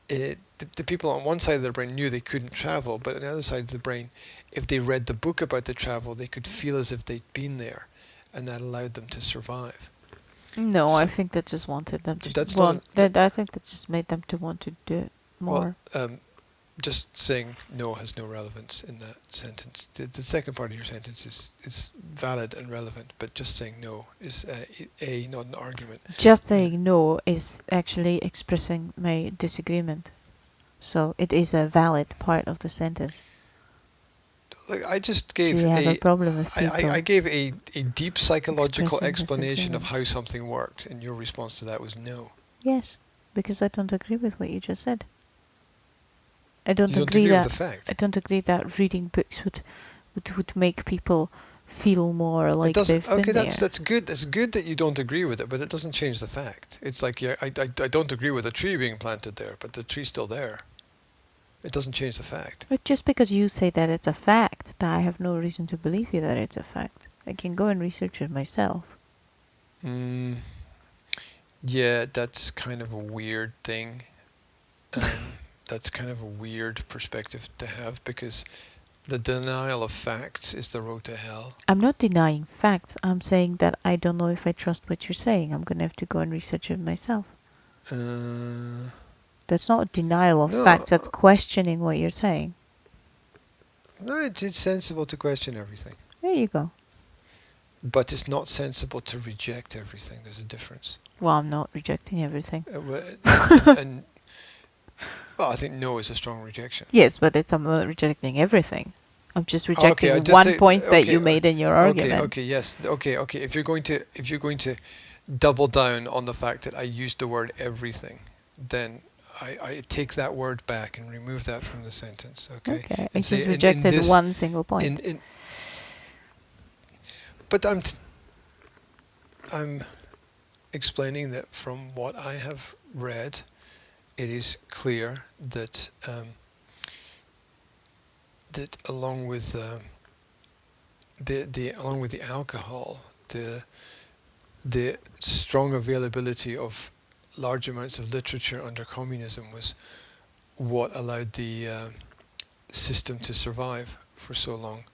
on one side of their brain knew they couldn't travel, but on the other side of the brain, if they read the book about the travel, they could feel as if they'd been there, and that allowed them to survive. No, So I think that just wanted them to. that's Want, not I think that just made them to want to do it more. Well, just saying no has no relevance in that sentence. The second part of your sentence is valid and relevant, but just saying no is not an argument. Just saying no is actually expressing my disagreement. So it is a valid part of the sentence. Like I just gave Do you have a problem with people I gave a deep psychological expressing explanation of disagreements? how something worked, and your response to that was no. Yes, because I don't agree with what you just said. I don't You don't agree agree that with the fact. I don't agree that reading books would make people feel more like It doesn't. they've been Okay, there. that's good. That's good that you don't agree with it, but it doesn't change the fact. It's like, yeah, I don't agree with a tree being planted there, but the tree's still there. It doesn't change the fact. But just because you say that it's a fact, that I have no reason to believe you that it's a fact. I can go and research it myself. Mm, yeah, that's kind of a weird thing. That's kind of a weird perspective to have, because the denial of facts is the road to hell. I'm not denying facts. I'm saying that I don't know if I trust what you're saying. I'm going to have to go and research it myself. That's not denial of No, facts. That's questioning what you're saying. No, it's sensible to question everything. There you go. But it's not sensible to reject everything. There's a difference. Well, I'm not rejecting everything. And well, I think no is a strong rejection. Yes, but I'm not rejecting everything. I'm just Okay, rejecting I just one say- point that okay, you made in your argument. Okay, yes. Okay. If you're going to double down on the fact that I used the word everything, then I take that word back and remove that from the sentence. Okay. Okay, I And say just in rejected this- one single point. But I'm explaining that from what I have read, it is clear that that along with the alcohol, the strong availability of large amounts of literature under communism was what allowed the system to survive for so long.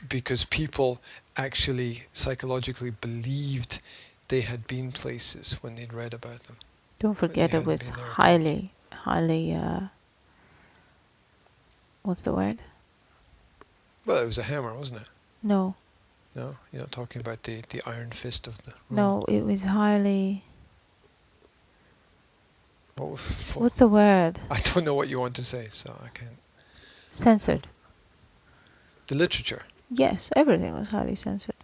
Because people actually psychologically believed they had been places when they'd read about them. Don't forget they it was hadn't been there. highly, what's the word? Well, it was a hammer, wasn't it? No, No, you're not talking about the iron fist of the rule. no, it was highly, What's what's the word? I don't know what you want to say, so I can't. Censored. The literature. Yes, everything was highly censored.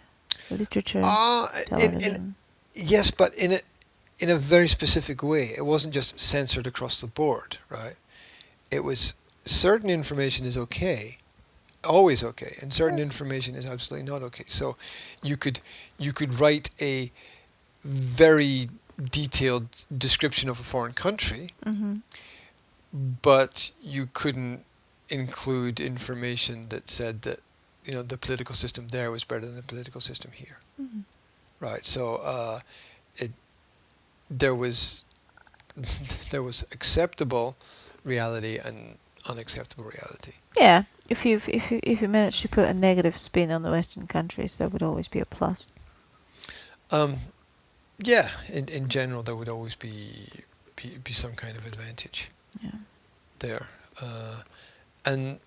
Literature, television. Yes, but in a very specific way. It wasn't just censored across the board, right? It was certain information is okay, always okay, and certain information is absolutely not okay. So you could write a very detailed description of a foreign country, but you couldn't include information that said that the political system there was better than the political system here. Right. So there was acceptable reality and unacceptable reality. Yeah, if you manage to put a negative spin on the Western countries, that would always be a plus. Yeah, in general, there would always be some kind of advantage there, and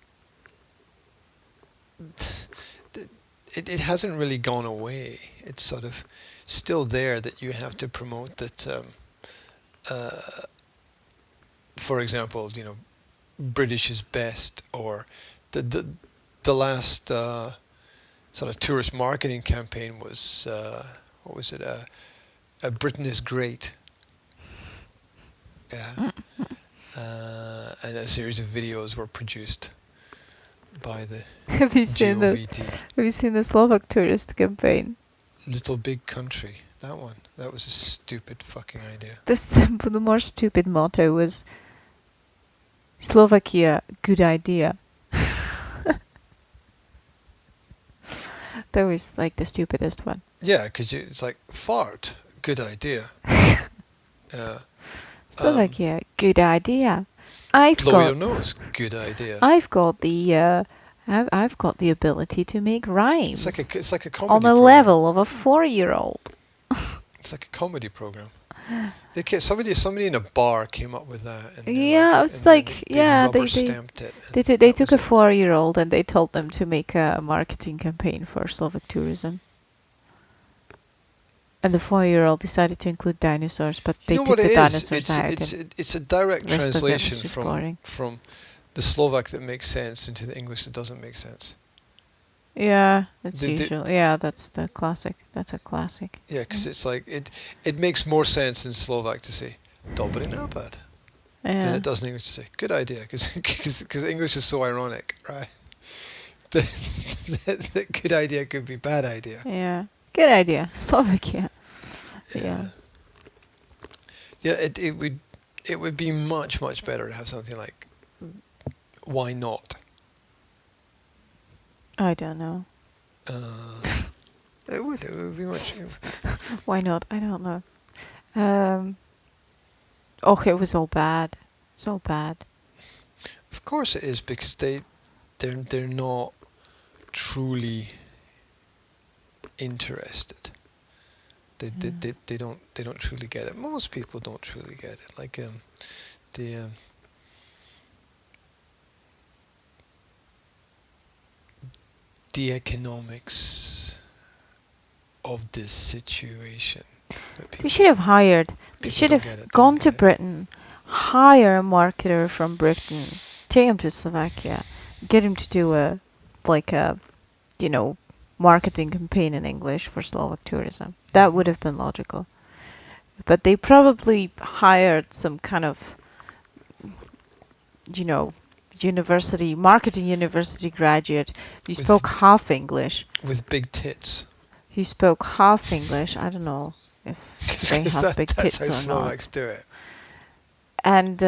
it hasn't really gone away. It's sort of still there, that you have to promote that. For example, British is best, or the last sort of tourist marketing campaign was what was it? Britain is great. Yeah. And a series of videos were produced by the Have you seen the Slovak tourist campaign? Little Big Country. That one. That was a stupid fucking idea. The more stupid motto was Slovakia, good idea. That was like the stupidest one. Yeah, because it's like fart. Good idea. Slovakia, good idea. Blow your nose. Good idea. I've got the ability to make rhymes. It's like a comedy on the program. level of a 4-year-old. It's like a comedy program. Somebody in a bar came up with that. And Yeah, it's like they rubber stamped it. They took a 4-year-old and they told them to make a marketing campaign for Slovak tourism. And the 4-year-old decided to include dinosaurs, but they took the dinosaurs out. It's a direct rest of them was translation just boring. from the Slovak that makes sense into the English that doesn't make sense. Yeah, it's usual. Yeah, that's the classic. That's a classic. Yeah, because it's like it makes more sense in Slovak to say "Dobry nápad" than it does in English to say "good idea," because English is so ironic, right? That good idea could be bad idea. Yeah, good idea. Slovakia. Yeah. Yeah, it would. it would be much, much better to have something like, why not? I don't know. It would be much. Why not? I don't know. Oh, it was all bad. So bad. Of course it is, because they're not truly interested. They don't truly get it. Most people don't truly get it. Like the economics of this situation. They should have hired. They should have gone to Britain, hire a marketer from Britain, take him to Slovakia, get him to do a marketing campaign in English for Slovak tourism. That would have been logical. But they probably hired some kind of, marketing university graduate who spoke half English. With big tits. He spoke half English. I don't know if they have big tits or not. That's how Slovaks do it. And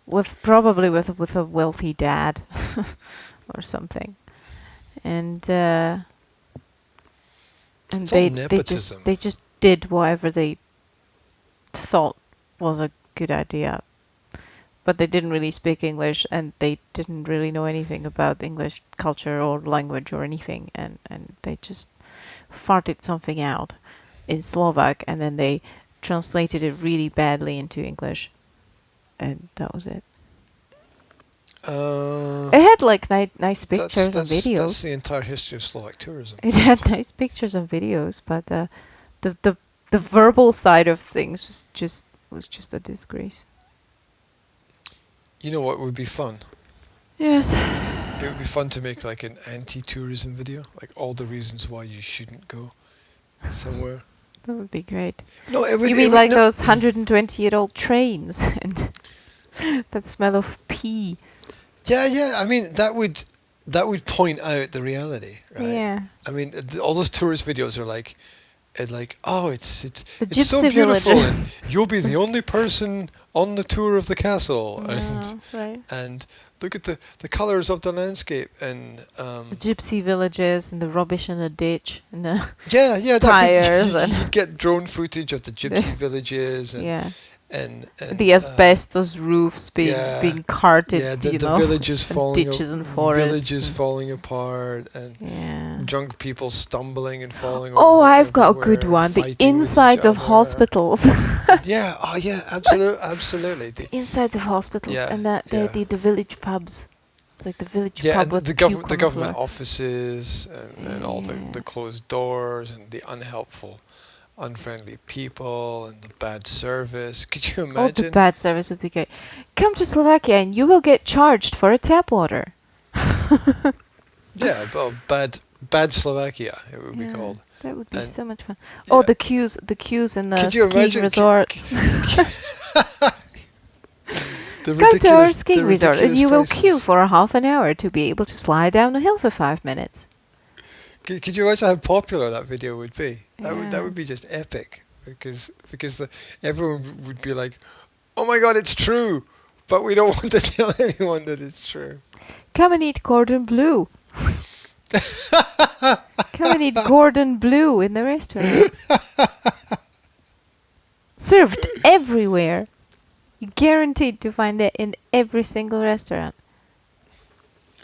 with a wealthy dad or something. And they just did whatever they thought was a good idea. But they didn't really speak English, and they didn't really know anything about English culture or language or anything, and they just farted something out in Slovak, and then they translated it really badly into English, and that was it. It had like nice pictures and videos. That's the entire history of Slovak tourism. It had nice pictures and videos, but the verbal side of things was just a disgrace. You know what would be fun? Yes. It would be fun to make like an anti-tourism video, like all the reasons why you shouldn't go somewhere. That would be great. No, it would. You mean like those 120-year-old trains and that smell of pee? Yeah. I mean, that would point out the reality, right? Yeah. I mean, all those tourist videos are like, it's so gypsy beautiful, villages. and you'll be the only person on the tour of the castle, Right. and look at the colours of the landscape, and The gypsy villages and the rubbish in the ditch and the tires. and You'd get drone footage of the gypsy villages, and the asbestos roofs being carted, the villages and falling, ditches and forests, villages falling apart, and drunk people stumbling and falling. Oh, over I've got a good everywhere, one. The fighting with insides each of other. hospitals. Absolutely. The insides of hospitals and the village pubs. It's like the village pub and with the puke on the government floor. offices and all the closed doors and the unhelpful, unfriendly people and the bad service. Could you imagine? Oh, the bad service would be great. Come to Slovakia and you will get charged for a tap water. Yeah, well, bad Slovakia, it would be called. That would be And- so much fun. Oh, the queues in the Could you skiing imagine? resorts. The Come to our ridiculous- skiing the resort and ridiculous you will prices. queue for a half an hour to be able to slide down a hill for 5 minutes. Could you imagine how popular that video would be? That Yeah. would be just epic, because everyone would be like, "Oh my God, it's true," but we don't want to tell anyone that it's true. Come and eat Gordon Blue. Come and eat Gordon Blue in the restaurant. Served everywhere. You're guaranteed to find it in every single restaurant.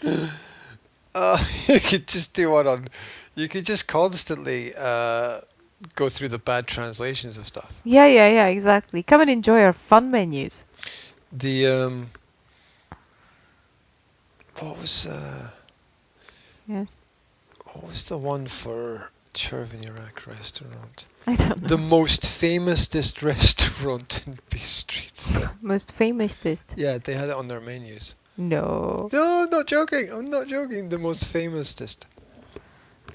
You could just do one on. You could just constantly go through the bad translations of stuff. Yeah, exactly. Come and enjoy our fun menus. The what was Yes. what was the one for Chervenarak restaurant? I don't know. The most famousest restaurant in Bistritsa. Most famousest. Yeah, they had it on their menus. No. No, I'm not joking. I'm not joking. The most famousest.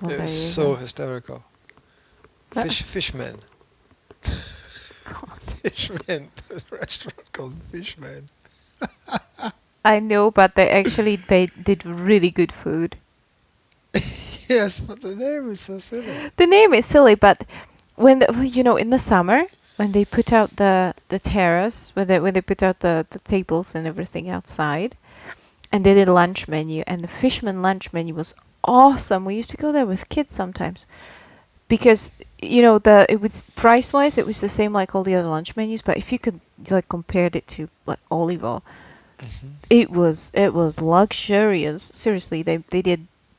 Well, It there was you so go. hysterical. That- Fishmen. God. Fishmen. There's a restaurant called Fishmen. I know, but they did really good food. Yes, but the name is so silly. The name is silly, but in the summer, when they put out the terrace, when they put out the tables and everything outside, and they did a lunch menu, and the Fishman lunch menu was awesome. We used to go there with kids sometimes because it was price wise it was the same like all the other lunch menus, but if you could like compared it to like olive oil, it was luxurious. Seriously, they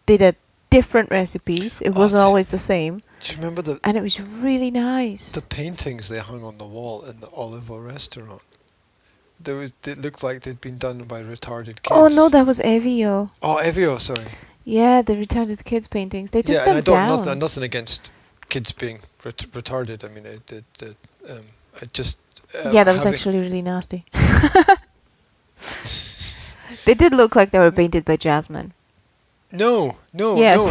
did different recipes. It wasn't always the same, Do you remember and it was really nice. the paintings they hung on the wall in the Olive Oil restaurant? It looked like they'd been done by retarded kids. Oh no, that was Evio. Oh, Evio, sorry. Yeah, the retarded kids paintings. They took Yeah, them and I don't down. nothing against kids being retarded. I mean, it just Yeah, that was having- actually really nasty. They did look like they were painted by Jasmine. No. Yes.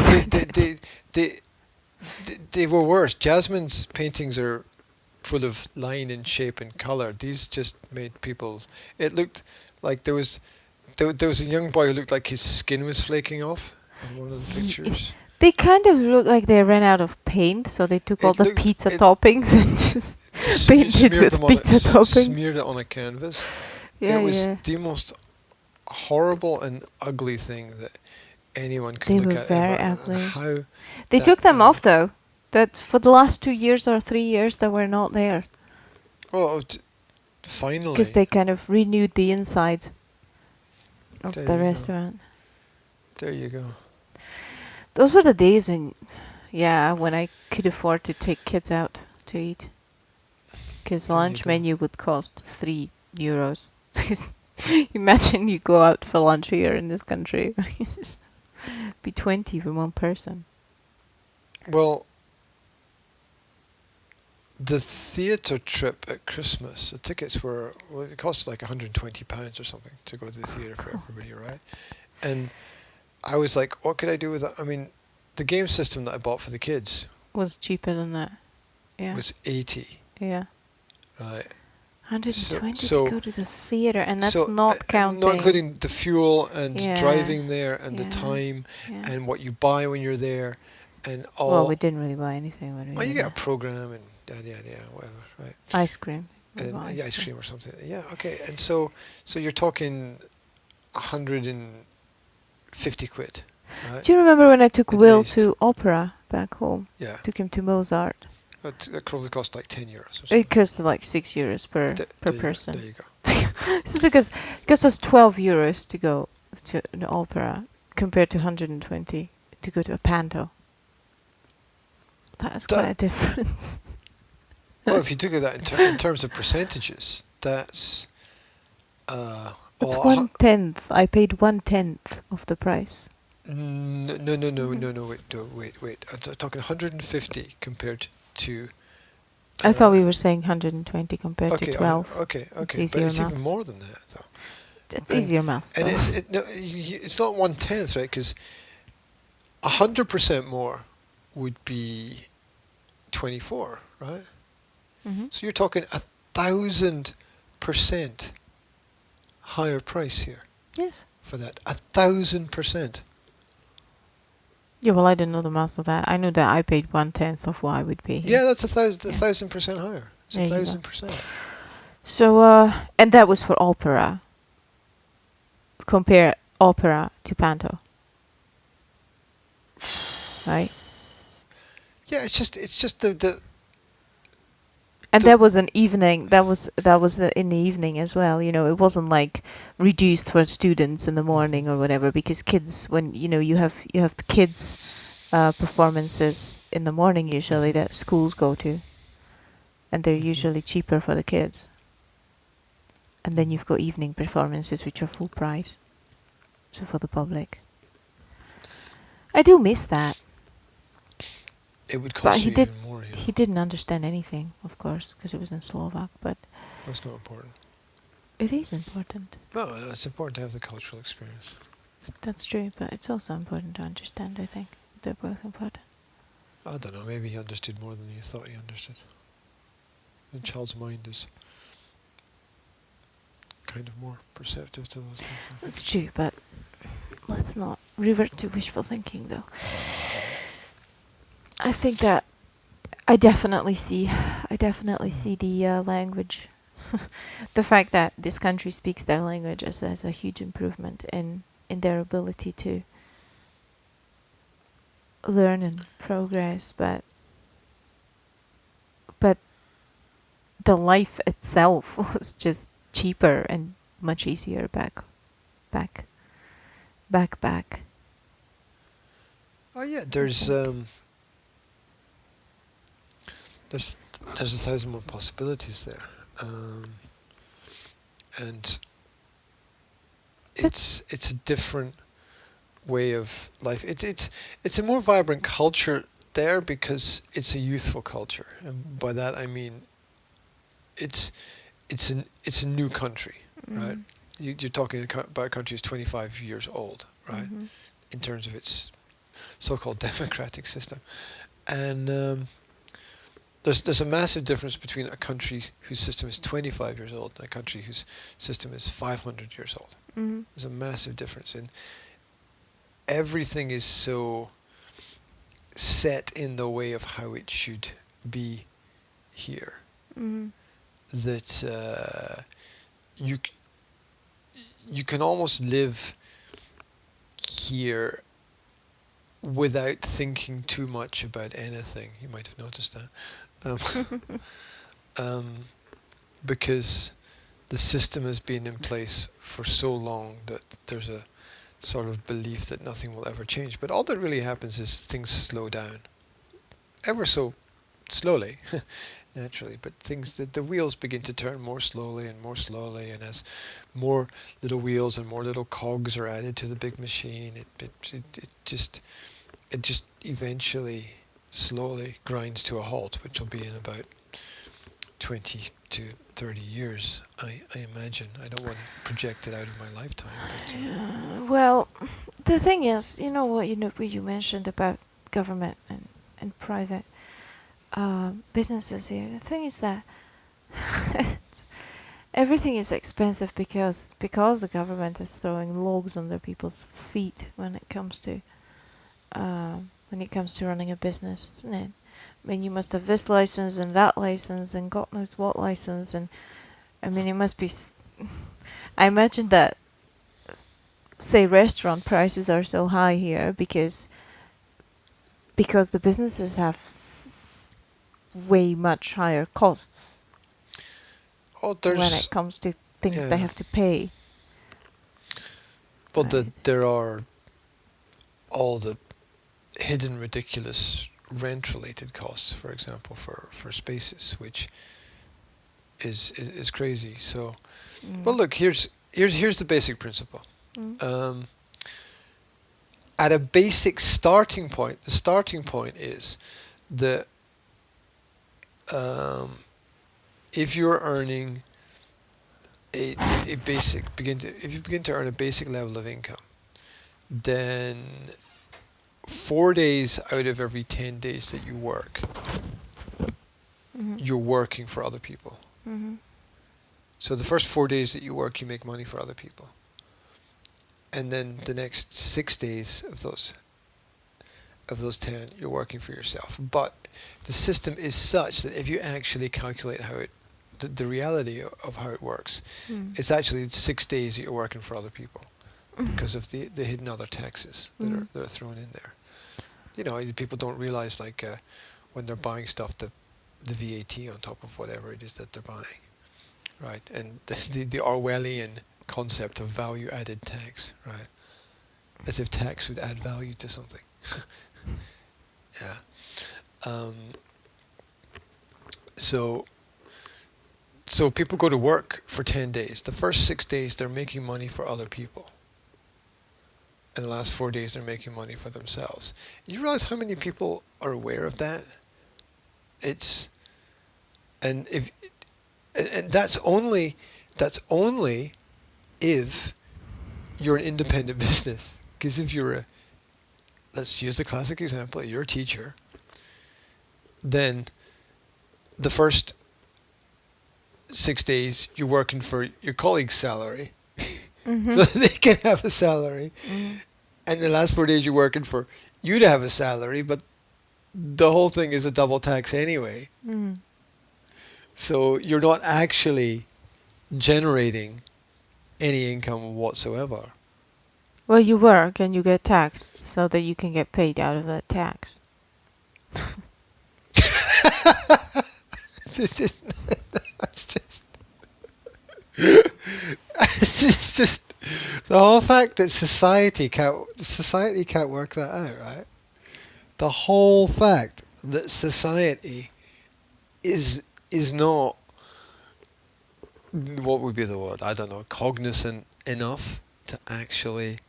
They were worse. Jasmine's paintings are full of line and shape and color. These just made people. It looked like there was a young boy who looked like his skin was flaking off in one of the pictures. They kind of look like they ran out of paint, so they took all It the looked- pizza it- toppings and just Just painted smeared with them on pizza toppings. Smeared it on a canvas. Yeah, It was yeah. the most horrible and ugly thing that anyone could They look were at very ever. and ugly. How They that, took them um, off though. That for the last 2 years or 3 years they were not there finally. because they kind of renewed the inside of There the you go. restaurant. There you go. Those were the days when I could afford to take kids out to eat. Because There you lunch go. menu would cost €3. Imagine you go out for lunch here in this country. It's be 20 for one person. Well, the theatre trip at Christmas, the tickets were, it cost like £120 or something to go to the theatre for everybody, right? And I was like, what could I do with that? I mean, the game system that I bought for the kids Was cheaper than that. Yeah. was 80, Yeah. right? 120 so- to go to the theatre, and that's So, not counting. Not including the fuel and Yeah, driving there and the yeah, time yeah. and what you buy when you're there and all. Well, we didn't really buy anything when we Well, you were get a there. program and yeah, whatever, right? Ice cream. We And bought ice cream or something. Yeah, okay. And so you're talking 150 quid, right? Do you remember when I took At Will least. to opera back home? Yeah, Took him to Mozart. that probably cost like €10 or something. It cost like €6 per There per you go, person. There you go. It's because it costs us €12 to go to an opera compared to 120 to go to a panto. That is quite a difference. Well, if you look at that in terms of percentages, that's It's well, 1/10. I paid 1/10 of the price. No, wait. I'm talking 150 compared to. I thought we were saying 120 compared Okay, to 12. okay. But easier it's even maths. more than that, though. It's and- easier maths. And though. it's not 1/10, right? Because 100% more would be 24, right? Mhm. So you're talking 1,000% higher price here Yes. for that. 1,000%. Yeah, well, I didn't know the math of that. I knew that I paid 1/10 of what I would pay. Yeah, here. that's 1,000, Yeah. 1,000% higher. It's There you go. 1,000%. So, and that was for opera. Compare opera to panto. Right? Yeah, it's just the And The- that was an evening. That was in the evening as well. It wasn't like reduced for students in the morning or whatever. Because kids, when you have the kids performances in the morning usually that schools go to, and they're usually cheaper for the kids. And then you've got evening performances which are full price, so for the public. I do miss that. it would But cost he you did- even more. Yeah. He didn't understand anything, of course, because it was in Slovak. But That's not important. it is important. No, it's important to have the cultural experience. That's true, but it's also important to understand, I think. They're both important. I don't know. Maybe he understood more than you thought he understood. The child's mind is kind of more perceptive to those things. I think. That's true, but let's not revert to wishful thinking, though. I think that I definitely see the language, the fact that this country speaks their language as a huge improvement in their ability to learn and progress, but the life itself was just cheaper and much easier back back. Oh yeah, I think. there's there's a thousand more possibilities there, and But it's a different way of life. It's a more vibrant culture there because it's a youthful culture, and by that I mean it's it's a new country, right? mm, You're talking about a country that's 25 years old, right? mhm, In terms of its so-called democratic system, and there's a massive difference between a country whose system is 25 years old and a country whose system is 500 years old. mhm, There's a massive difference, and everything is so set in the way of how it should be here mhm, that you you can almost live here without thinking too much about anything. You might have noticed that, um, because the system has been in place for so long that there's a sort of belief that nothing will ever change. But all that really happens is things slow down, ever so slowly, naturally. But the wheels begin to turn more slowly, and as more little wheels and more little cogs are added to the big machine, it just eventually slowly grinds to a halt, which will be in about 20 to 30 years, I imagine. I don't want to project it out of my lifetime, but well, the thing is, what you mentioned about government and private businesses here. The thing is that everything is expensive because the government is throwing logs under people's feet when it comes to running a business, isn't it? I mean, you must have this license and that license and God knows what license, and I mean, it must be. I imagine that, say, restaurant prices are so high here because the businesses have way much higher costs oh, when there's it comes to things they yeah, have to pay. but Right. there are all the hidden ridiculous rent-related costs, for example, for spaces, which is crazy. So, well, Mm. look, here's the basic principle. Mm. Um, at a basic starting point, the starting point is that um, if you're earning a, a basic if you begin to earn a basic level of income, then 4 days out of every 10 days that you work, Mhm. you're working for other people. Mhm. So the first 4 days that you work, you make money for other people, and then the next 6 days of those 10, you're working for yourself. But the system is such that if you actually calculate how the reality of how it works, Mm. it's actually 6 days that you're working for other people because of the hidden other taxes Mm. that are thrown in there. You know, people don't realize, like, when they're buying stuff, the VAT on top of whatever it is that they're buying, right? And the Orwellian concept of value added tax, right? As if tax would add value to something. Yeah. Um, so so people go to work for 10 days. The first 6 days they're making money for other people. And the last 4 days they're making money for themselves. You realize how many people are aware of that? It's and if and that's only if you're an independent business. Because if you're let's use the classic example, you're a teacher, then the first 6 days you're working for your colleague's salary, Mhm. so they can have a salary, Mhm. and the last 4 days you're working for you to have a salary, but the whole thing is a double tax anyway. Mm. So you're not actually generating any income whatsoever. Well, you work and you get taxed so that you can get paid out of that tax. It's just, that's just, it's just the whole fact that society can't work that out, right? The whole fact that society is not, what would be the word? I don't know, cognizant enough to actually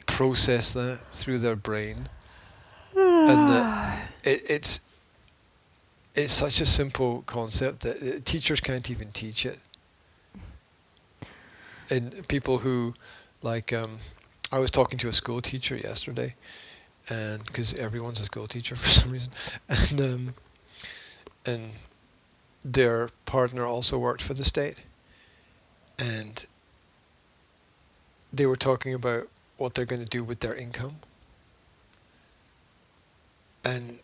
process that through their brain, and that it's such a simple concept that teachers can't even teach it. And people who, like, I was talking to a school teacher yesterday, and because everyone's a school teacher for some reason, and their partner also worked for the state, and they were talking about what they're going to do with their income, and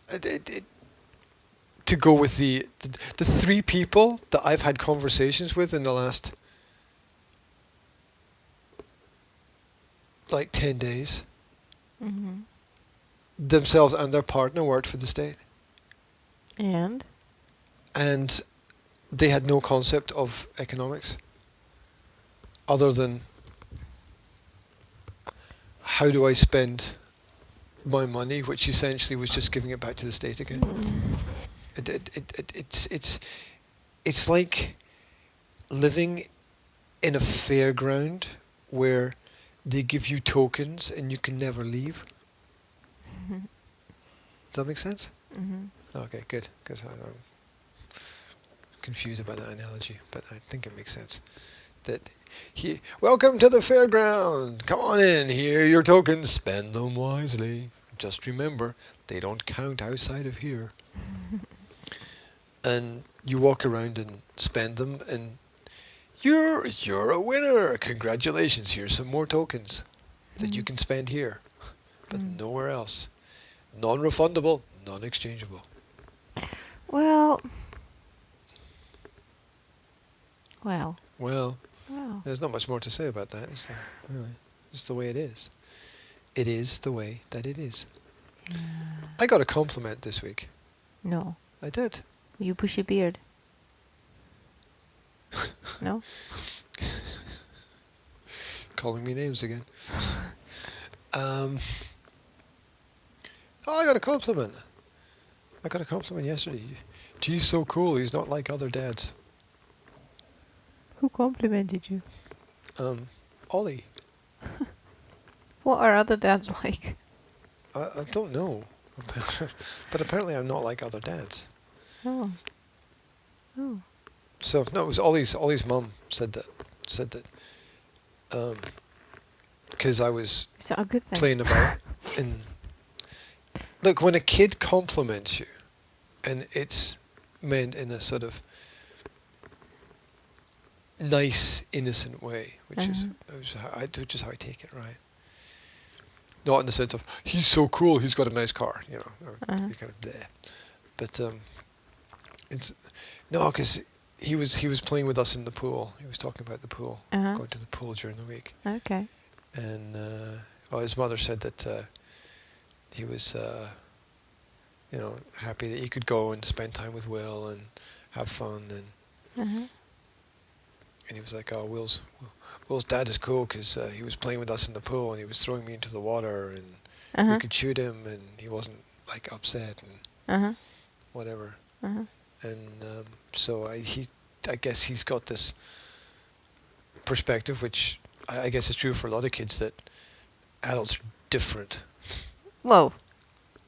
to go with the three people that I've had conversations with in the last like 10 days, Mm-hmm. themselves and their partner worked for the state, And? and they had no concept of economics other than how do I spend my money, which essentially was just giving it back to the state again. It's like living in a fairground where they give you tokens and you can never leave. Mm-hmm. Does that make sense? Mm-hmm. Okay, good, because I'm confused about that analogy, but I think it makes sense. That welcome to the fairground. Come on in. Here are your tokens. Spend them wisely. Just remember, they don't count outside of here. And you walk around and spend them, and you're a winner. Congratulations. Here's some more tokens that you can spend here, but nowhere else. Non-refundable, non-exchangeable. Well, Well, there's not much more to say about that, is there? Really, it's the way it is. It is the way that it is. Yeah. I got a compliment this week. No. I did. You bushy beard. No? Calling me names again. Oh, I got a compliment. I got a compliment yesterday. Geez, so cool. He's not like other dads. Who complimented you? Ollie. What are other dads like? I don't know. But apparently I'm not like other dads. Oh. Oh. So, no, it was Ollie's mum said that, because I was Is that a good thing? playing about. And look, when a kid compliments you, and it's meant in a sort of nice, innocent way, which is how I take it, right? Not in the sense of he's so cool, he's got a nice car, you know, you're kind of there. But it's no, because he was playing with us in the pool. He was talking about the pool, going to the pool during the week. Okay. And his mother said that he was, happy that he could go and spend time with Will and have fun, and he was like, "Oh, Will's dad is cool because he was playing with us in the pool and he was throwing me into the water and we could shoot him and he wasn't like upset and whatever." And so I guess he's got this perspective, which I guess is true for a lot of kids, that adults are different. Well,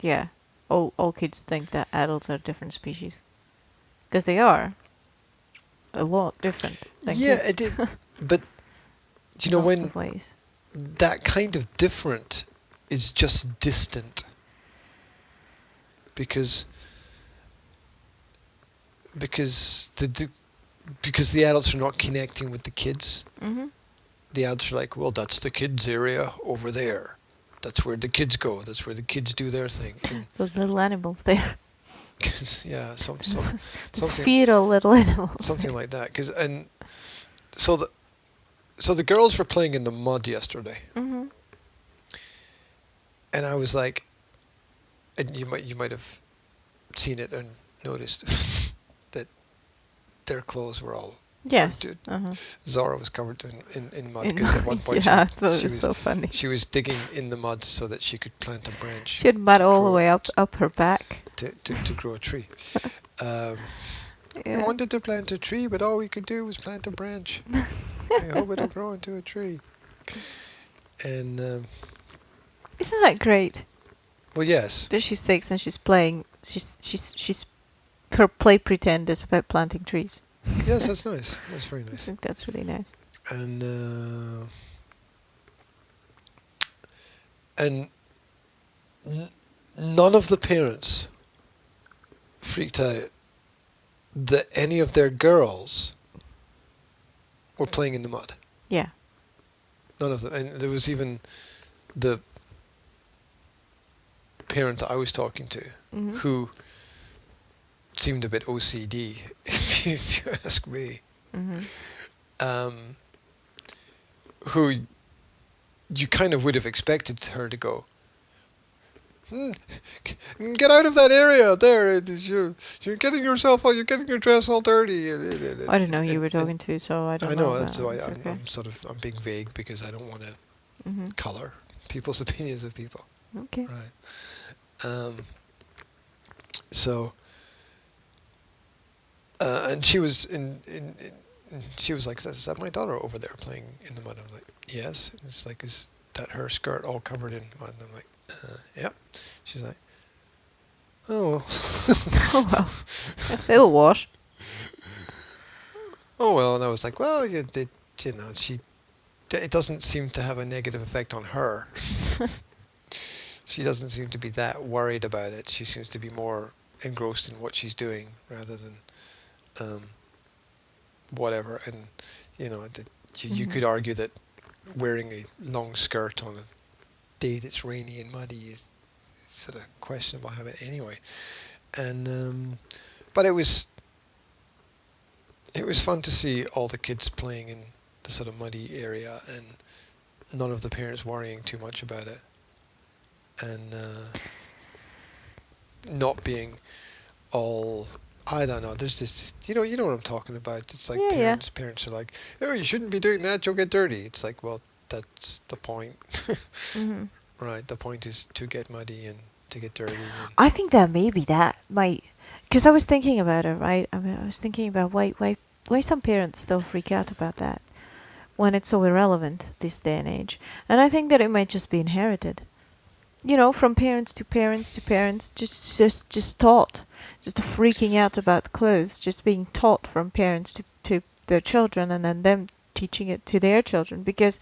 yeah. All kids think that adults are different species. Because they are. A lot different than Yeah, kids. it did. But, you know, Lots when of ways. that kind of different is just distant, because the adults are not connecting with the kids. Mm-hmm. The adults are like, well, that's the kids area over there, That's where the kids go. That's where the kids do their thing. And Those little animals there. 'cause, yeah, Those something feral little animals. something like that. And so the girls were playing in the mud yesterday, Mm-hmm. and I was like, and you might have seen it and noticed that their clothes were all. Yes. Dude. Uh-huh. Zora was covered in mud because at one point yeah, she that was, was so funny. she was digging in the mud so that she could plant a branch. She had mud to all the grow- way up her back. to grow a tree. I Yeah. wanted to plant a tree, but all we could do was plant a branch. I hope it'll grow into a tree. And Isn't that great? well, yes, That she's 6 and she's playing. She's her play pretend is about planting trees. yes, that's nice. That's very I nice. think that's really nice. And none of the parents freaked out that any of their girls were playing in the mud. Yeah. None of them. And there was even the parent that I was talking to Mhm. who seemed a bit OCD, if you ask me. Mhm. Who you kind of would have expected her to go, get out of that area there. You're getting yourself all, you're getting your dress all dirty. I didn't know who you were talking to, so I don't I know. know, that's why It's okay. I'm being vague because I don't want to Mhm. color people's opinions of people. Okay. Right. So, and she was she was like, is that my daughter over there playing in the mud? I'm like, yes. And it's like, is that her skirt all covered in mud? And I'm like, yep. She's like, oh. Oh well. It'll wash. Oh well. And I was like, well, you know, it doesn't seem to have a negative effect on her. She doesn't seem to be that worried about it. She seems to be more engrossed in what she's doing rather than whatever. And you know, you could argue that wearing a long skirt on a day that's rainy and muddy is sort of questionable habit anyway. And but it was fun to see all the kids playing in the sort of muddy area and none of the parents worrying too much about it. And not being all, I don't know, there's this, you know what I'm talking about. It's like Yeah, parents are like, oh, you shouldn't be doing that, you'll get dirty. It's like, well, that's the point. Mhm. Right, the point is to get muddy and to get dirty. And I think that maybe that might, because I was thinking about it, right? I mean, I was thinking about why some parents still freak out about that when it's so irrelevant this day and age. And I think that it might just be inherited. You know, from parents to parents to parents, just taught, just freaking out about clothes, just being taught from parents to their children, and then them teaching it to their children. Because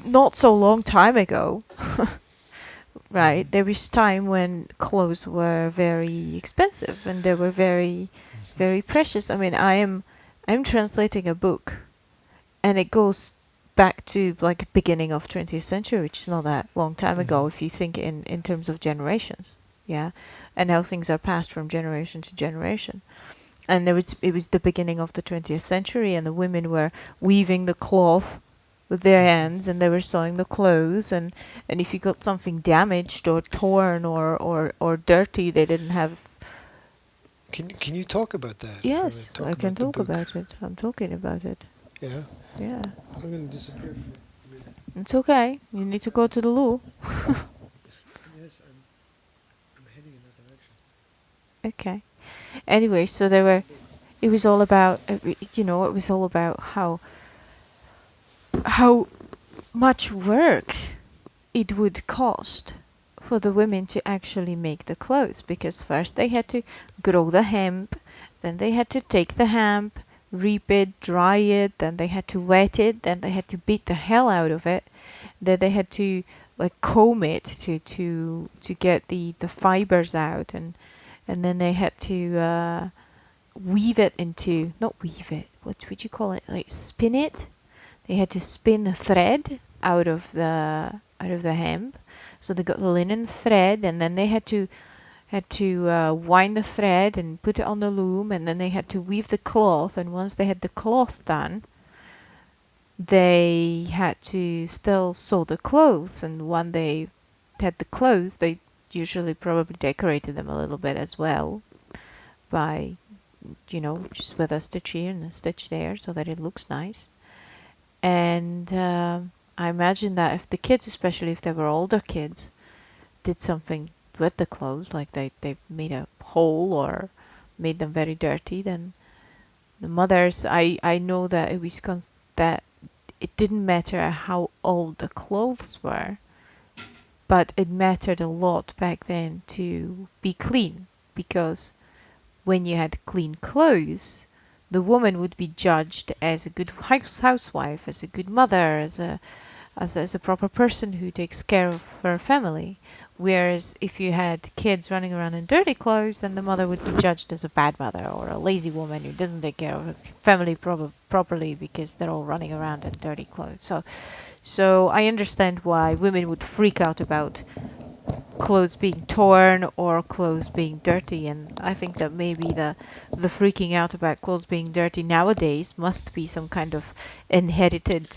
not so long time ago, right, there was time when clothes were very expensive and they were very, very precious. I mean, I'm translating a book, and it goes back to like beginning of 20th century, which is not that long time ago if you think in terms of generations, yeah, and how things are passed from generation to generation. And it was the beginning of the 20th century, and the women were weaving the cloth with their hands, and they were sewing the clothes, and if you got something damaged or torn or dirty, they didn't have. can you talk about that? Yes, Talk I can about the talk book. about it. I'm talking about it. Yeah, Yeah, I'm going to disappear for a minute. it's okay. You need to go to the loo. Yes, I'm heading in that direction. Okay. Anyway, so it was all about, it was all about how much work it would cost for the women to actually make the clothes, because first they had to grow the hemp, then they had to take the hemp, reap it, dry it, then they had to wet it, then they had to beat the hell out of it, then they had to like comb it to get the fibers out, and then they had to weave it into, not weave it, what would you call it, like spin it. They had to spin the thread out of the the hem. So they got the linen thread, and then they had to wind the thread and put it on the loom, and then they had to weave the cloth. And once they had the cloth done, they had to still sew the clothes. And when they had the clothes, they usually probably decorated them a little bit as well by, just with a stitch here and a stitch there so that it looks nice. And I imagine that if the kids, especially if they were older kids, did something with the clothes, like they made a hole or made them very dirty, then the mothers, I know that it was that it didn't matter how old the clothes were, but it mattered a lot back then to be clean, because when you had clean clothes, the woman would be judged as a good housewife, as a good mother, as a proper person who takes care of her family. Whereas if you had kids running around in dirty clothes, then the mother would be judged as a bad mother or a lazy woman who doesn't take care of her family properly because they're all running around in dirty clothes. So I understand why women would freak out about clothes being torn or clothes being dirty, and I think that maybe the freaking out about clothes being dirty nowadays must be some kind of inherited,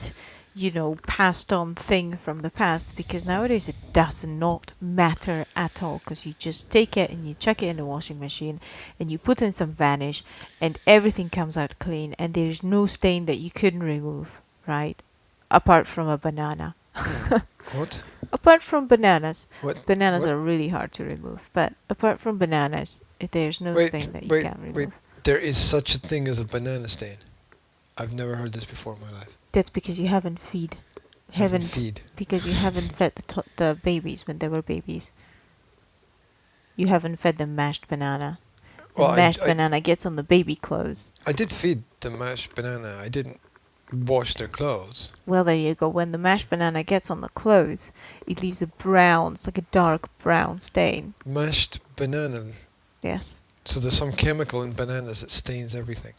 passed on thing from the past, because nowadays it does not matter at all, because you just take it and you chuck it in the washing machine and you put in some vanish and everything comes out clean, and there's no stain that you couldn't remove, right? Apart from a banana. What? Apart from bananas. What? Bananas What? are really hard to remove, but apart from bananas, there's no stain that you can't remove. Wait. There is such a thing as a banana stain. I've never heard this before in my life. That's because you haven't feed. Because you haven't fed the babies when they were babies. You haven't fed them mashed banana. Well, Mashed banana gets on the baby clothes. I did feed the mashed banana. I didn't wash their clothes. Well, there you go. When the mashed banana gets on the clothes, it leaves a brown, it's like a dark brown stain. Mashed banana. Yes. So there's some chemical in bananas that stains everything.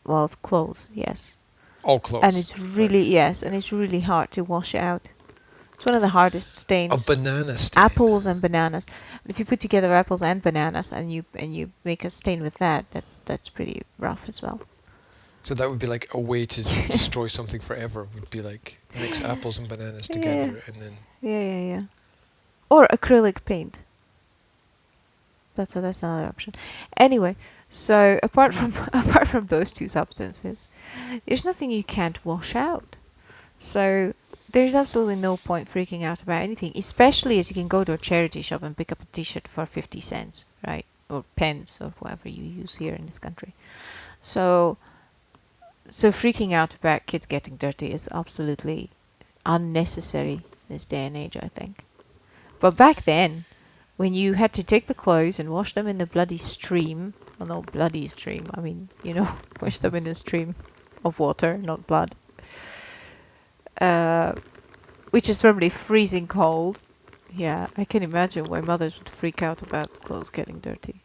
Well, it's clothes, yes. All clothes. And it's really, yes, and it's really hard to wash it out. It's one of the hardest stains. A banana stain. Apples and bananas. If you put together apples and bananas and you make a stain with that, that's pretty rough as well. So that would be like a way to destroy something forever. Would be like mix apples and bananas together and then. Yeah. Or acrylic paint. That's another option. Anyway, so apart from those two substances, there's nothing you can't wash out. So there's absolutely no point freaking out about anything, especially as you can go to a charity shop and pick up a t-shirt for 50 cents, right? Or pence, or whatever you use here in this country. So freaking out about kids getting dirty is absolutely unnecessary this day and age, I think. But back then, when you had to take the clothes and wash them in the bloody stream, well, not bloody stream, I mean, wash them in a stream of water, not blood, which is probably freezing cold. Yeah, I can imagine why mothers would freak out about clothes getting dirty.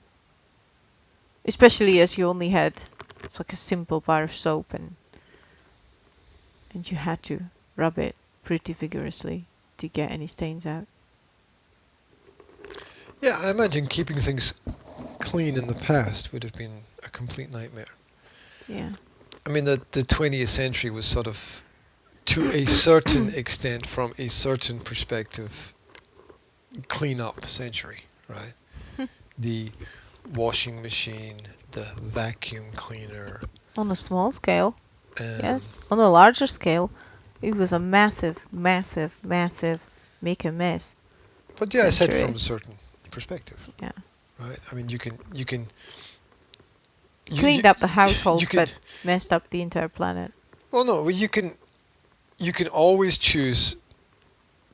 Especially as you only had like a simple bar of soap and you had to rub it pretty vigorously to get any stains out. Yeah, I imagine keeping things clean in the past would have been a complete nightmare. Yeah. I mean, the 20th century was sort of, to a certain extent, from a certain perspective, clean up century, right? The washing machine, the vacuum cleaner. On a small scale, yes. On a larger scale, it was a massive make a mess. But yeah, I said from a certain perspective. Yeah. Right? I mean, you can cleaned up the household, but messed up the entire planet. Well, no, you can always choose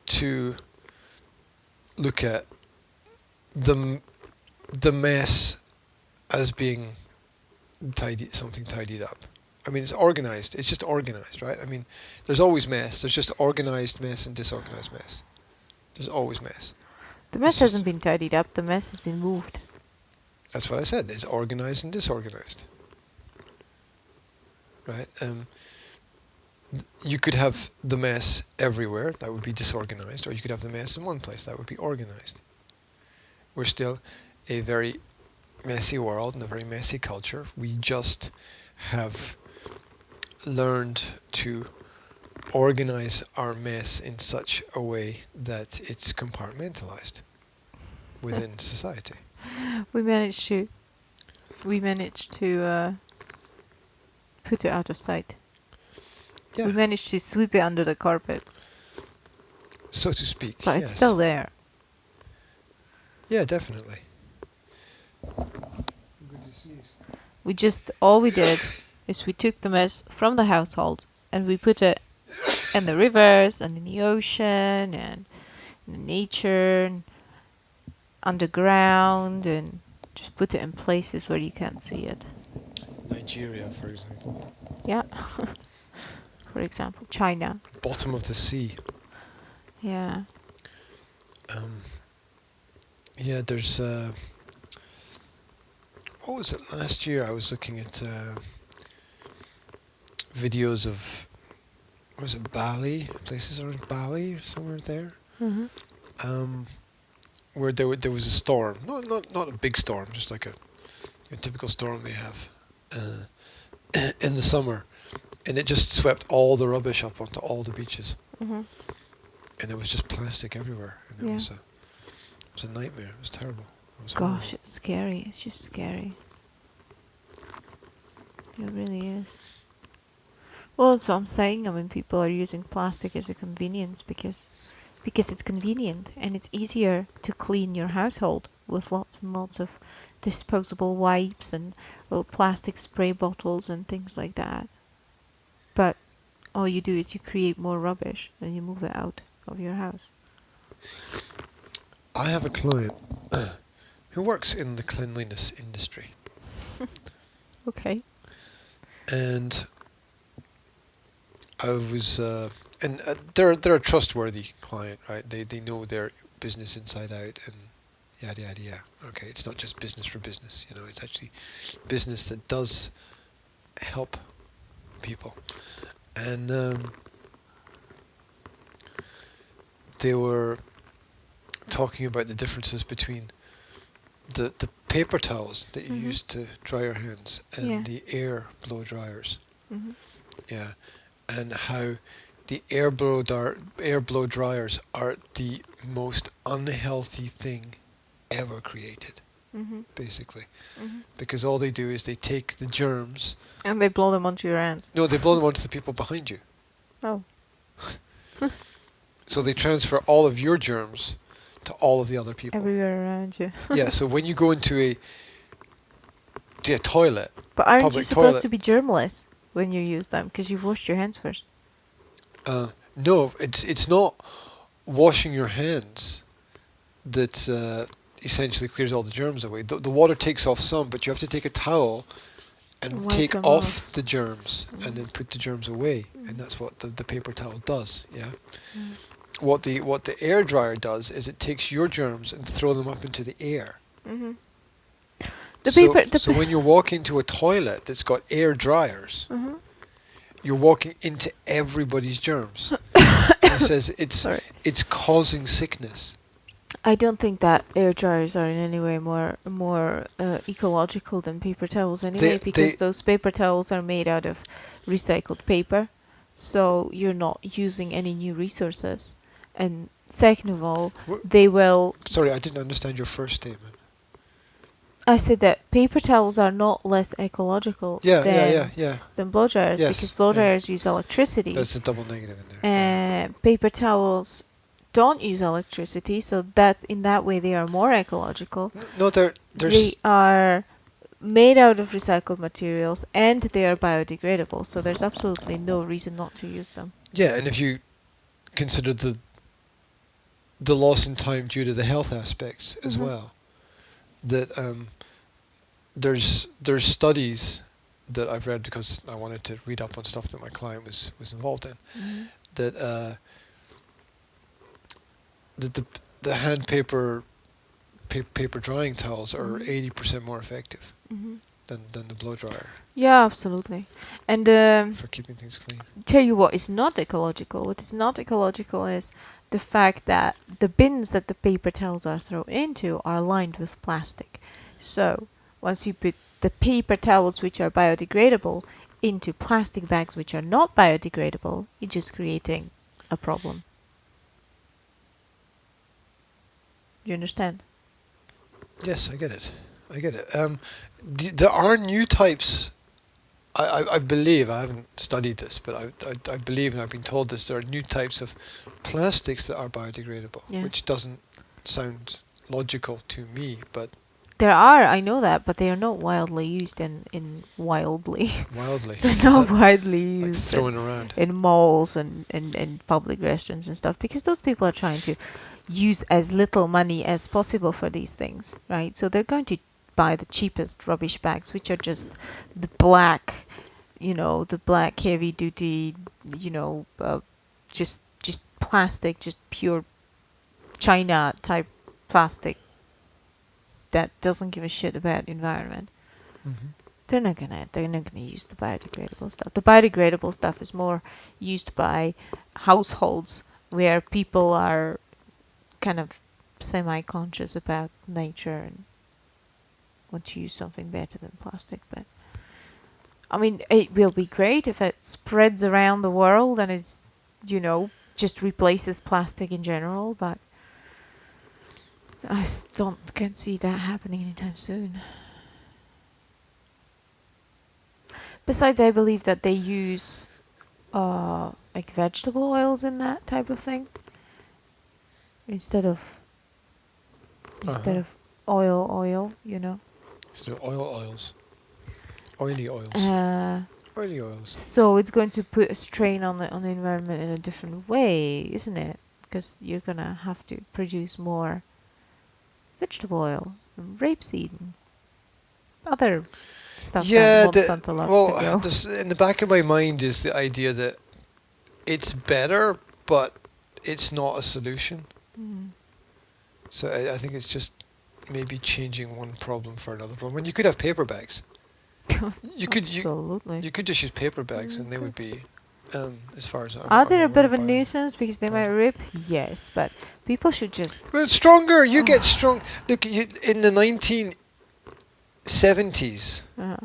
to look at the mess as being something tidied up. I mean, it's organized. It's just organized, right? I mean, there's always mess. There's just organized mess and disorganized mess. There's always mess. The mess hasn't been tidied up. The mess has been moved. That's what I said. It's organized and disorganized. Right? You could have the mess everywhere, that would be disorganized, or you could have the mess in one place, that would be organized. We're still a very messy world and a very messy culture. We just have learned to organize our mess in such a way that it's compartmentalized within society. We managed to put it out of sight. Yeah, We managed to sweep it under the carpet, so to speak. but Yes. it's still there. Yeah, definitely. All we did is we took the mess from the household and we put it in the rivers and in the ocean and in nature and underground, and just put it in places where you can't see it. Nigeria, for example. Yeah. For example, China. Bottom of the sea. Yeah. Yeah, there's. What was it last year? I was looking at videos of. Was it Bali? Places around Bali or somewhere there. Mm-hmm. Where there was a storm. Not a big storm, just like a typical storm they have in the summer, and it just swept all the rubbish up onto all the beaches, Mm-hmm. and there was just plastic everywhere, and Yeah. it was a nightmare. It was terrible. It was Gosh, horrible. it's scary. It's just scary. It really is. Well, that's what I'm saying. I mean, people are using plastic as a convenience because it's convenient and it's easier to clean your household with lots and lots of disposable wipes and little plastic spray bottles and things like that. But all you do is you create more rubbish and you move it out of your house. I have a client who works in the cleanliness industry, Okay. and I was, they're a trustworthy client, right? They know their business inside out, and yada yada yada. Okay, it's not just business for business, it's actually business that does help people, and they were talking about the differences between the paper towels that you Mhm. use to dry your hands and Yeah. the air blow dryers. Mm-hmm. Yeah, and how the air blow dryers are the most unhealthy thing ever created, Mm-hmm. basically, Mm-hmm. because all they do is they take the germs. And they blow them onto your hands. No, they blow them onto the people behind you. Oh. So they transfer all of your germs to all of the other people. Everywhere around you. Yeah, so when you go into a toilet, But aren't you public supposed toilet. to be germless when you use them? Because you've washed your hands first. no, it's not washing your hands that essentially clears all the germs away. The water takes off some, but you have to take a towel and Wipe take them off off. the germs and then put the germs away, and that's what the paper towel does. Yeah. Mm. What the air dryer does is it takes your germs and throw them up into the air. Mm-hmm. So when you walk into a toilet that's got air dryers, Mm-hmm. you're walking into everybody's germs. And it says Sorry. it's causing sickness. I don't think that air dryers are in any way more ecological than paper towels anyway, because those paper towels are made out of recycled paper, so you're not using any new resources. And second of all, they will. Sorry, I didn't understand your first statement. I said that paper towels are not less ecological than blow dryers, Yes, because blow yeah. dryers use electricity. That's a double negative in there. Paper towels don't use electricity, so that in that way they are more ecological. No, They there's are made out of recycled materials and they are biodegradable, so there's absolutely no reason not to use them. yeah, and if you consider the loss in time due to the health aspects as Mhm. well, that there's studies that I've read because I wanted to read up on stuff that my client was involved in, that the hand paper drying towels are Mhm. 80% more effective. Mm-hmm. than the blow dryer Yeah, absolutely. And for keeping things clean. tell you what is not ecological. What is not ecological is the fact that the bins that the paper towels are thrown into are lined with plastic. So once you put the paper towels, which are biodegradable, into plastic bags which are not biodegradable, you're just creating a problem. Do you understand? Yes, I get it. I get it. There are new types. I believe, I haven't studied this, but I believe, and I've been told this, there are new types of plastics that are biodegradable, Yes. which doesn't sound logical to me, but There are, I know that, but they are not wildly used in wildly. wildly. They're not widely Like used thrown around. in malls and public restaurants and stuff, because those people are trying to use as little money as possible for these things, right? So they're going to buy the cheapest rubbish bags, which are just the black, the black heavy duty, just plastic, just pure China type plastic that doesn't give a shit about environment. Mhm. They're not gonna use the biodegradable stuff. The biodegradable stuff is more used by households where people are kind of semi-conscious about nature and want to use something better than plastic. But I mean, it will be great if it spreads around the world and is, just replaces plastic in general. But I can't see that happening anytime soon. Besides, I believe that they use like vegetable oils in that type of thing instead of Uh-huh. oil. So oils. Oily oils. Oily oils. So it's going to put a strain on the environment in a different way, isn't it? Because you're gonna have to produce more vegetable oil, and rapeseed, and other stuff Yeah, that Monsanto loves to grow. there's, in the back of my mind is the idea that it's better, but it's not a solution. Mm. So I think it's just maybe changing one problem for another problem. And you could have paper bags. You Absolutely. could just use paper bags, Mm, and they would be, as far as Are they a bit of a bio- nuisance because they might rip? Yes, but people should just. Well, it's stronger. You get strong. Look, in the 1970s, Uh,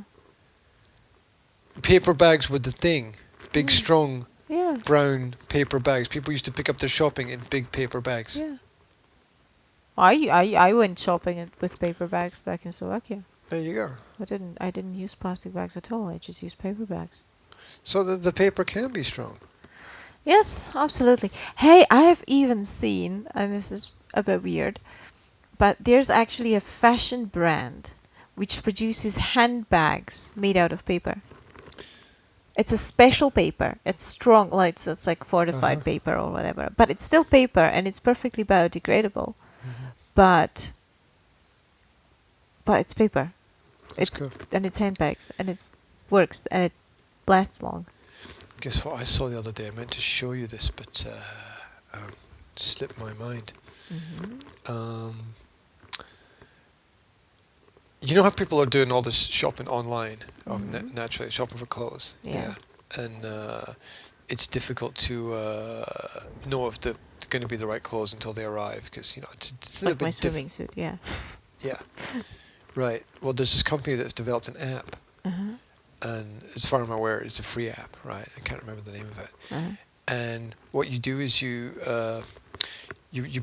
paper bags were the thing. Big, Mm. strong, yeah. brown paper bags. People used to pick up their shopping in big paper bags. Yeah. I went shopping with paper bags back in Slovakia. There you go. I didn't use plastic bags at all. I just used paper bags. So the paper can be strong. Yes, absolutely. Hey, I have even seen, and this is a bit weird, but there's actually a fashion brand which produces handbags made out of paper. It's a special paper. It's strong, like it's like fortified Uh-huh. paper or whatever, but it's still paper and it's perfectly biodegradable. Mhm. But it's paper. That's It's cool. and it's handbags and it works and it lasts long. Guess what I saw the other day? I meant to show you this, but slipped my mind. Um, you know how people are doing all this shopping online, Mhm. naturally shopping for clothes. Yeah. And it's difficult to know if they're going to be the right clothes until they arrive, because it's a Like little my bit swimming suit, yeah. Yeah. Right. Well, there's this company that's developed an app, Uh-huh. and as far as I'm aware, it's a free app. Right. I can't remember the name of it. Uh-huh. And what you do is you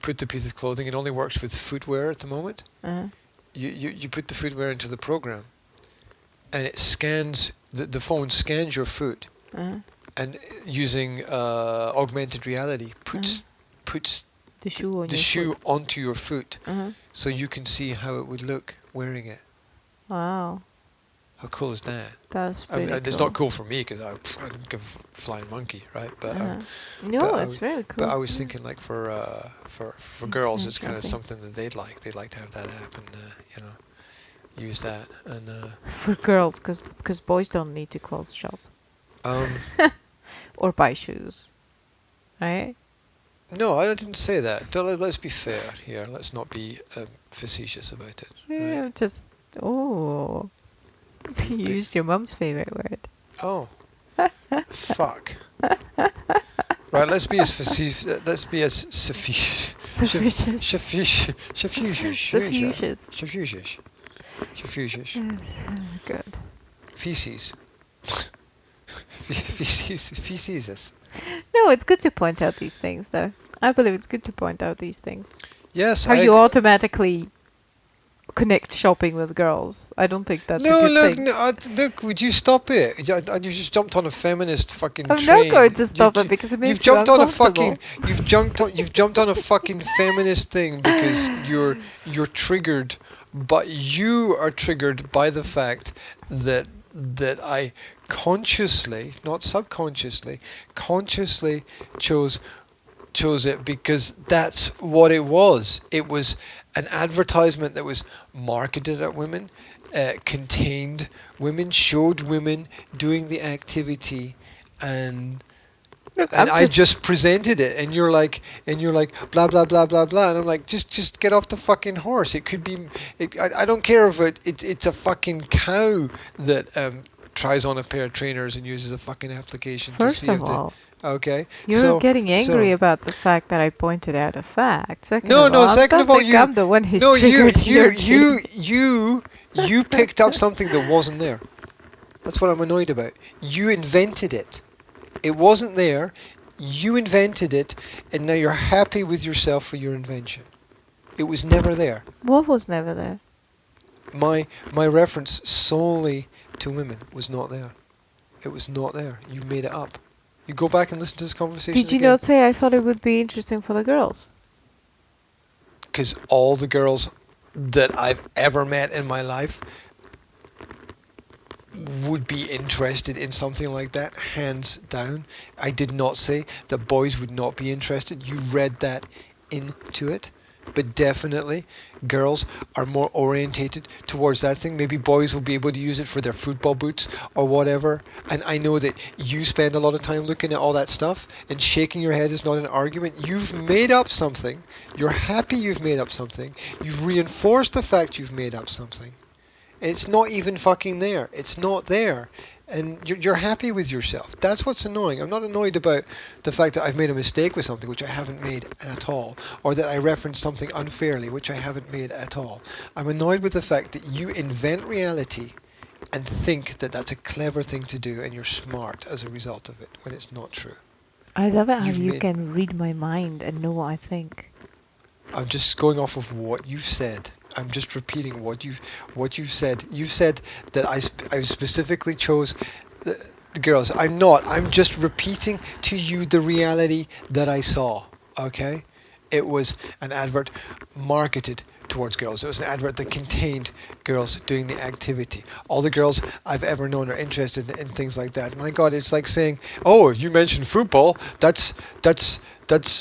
put the piece of clothing. It only works with footwear at the moment. Uh-huh. You put the footwear into the program, and it scans the phone scans your foot, Uh-huh. and using augmented reality puts The shoe on the your shoe foot. onto your foot, Uh-huh. so you can see how it would look wearing it. Wow. How cool is that? That's I mean, pretty it's cool. not cool for me because I don't give a flying monkey, right? But Uh-huh. but No, I it's very cool. but I was Yeah. thinking like for It's girls, nice it's kind of shopping. something that they'd like. They'd like to have that app and use that. And For girls, because boys don't need to clothes shop um, or buy shoes, right? no, I didn't say that. Let's be fair here. Let's not be facetious about it. Yeah, Right? just You used your mum's favorite word. Oh, fuck. Right, let's be as facetious. Let's be as Suspicious. Suffused. Good. Feces. Feces. No, it's good to point out these things, though. I believe it's good to point out these things. Yes, How you automatically connect shopping with girls. I don't think that's a good thing. Look, would you stop it? You just jumped on a feminist fucking I'm train. not going to stop it because it makes You've jumped you on a uncomfortable. fucking you've jumped on a fucking feminist thing because you're triggered, but you are triggered by the fact that I consciously, not subconsciously, consciously chose it because that's what it was. It was an advertisement that was marketed at women, contained women, showed women doing the activity, and Look, I just presented it, and you're like blah blah blah blah blah, and I'm like just get off the fucking horse. It could be, I don't care if it's a fucking cow that tries on a pair of trainers and uses a fucking application to First see if of they. all, Okay. you're getting angry about the fact that I pointed out a fact. Second of all, Second I of all, don't think I'm the one who's no, triggered your dream. you picked up something that wasn't there. That's what I'm annoyed about. You invented it. It wasn't there. You invented it, and now you're happy with yourself for your invention. It was never there. What was never there? My reference solely to women was not there. It was not there. You made it up. You go back and listen to this conversation Did you again. not say I thought it would be interesting for the girls? Because all the girls that I've ever met in my life would be interested in something like that, hands down. I did not say that boys would not be interested. You read that into it. But definitely, girls are more orientated towards that thing. Maybe boys will be able to use it for their football boots or whatever. And I know that you spend a lot of time looking at all that stuff, and shaking your head is not an argument. You've made up something. You're happy you've made up something. You've reinforced the fact you've made up something. It's not even fucking there. It's not there. And you're happy with yourself. That's what's annoying. I'm not annoyed about the fact that I've made a mistake with something, which I haven't made at all, or that I referenced something unfairly, which I haven't made at all. I'm annoyed with the fact that you invent reality and think that that's a clever thing to do, and you're smart as a result of it, when it's not true. I love it how You've you made- can read my mind and know what I think. I'm just going off of what you've said. I'm just repeating what you've said. You said that I specifically chose the girls. I'm not. I'm just repeating to you the reality that I saw. Okay? It was an advert marketed towards girls. It was an advert that contained girls doing the activity. All the girls I've ever known are interested in things like that. My God, it's like saying, "Oh, you mentioned football. That's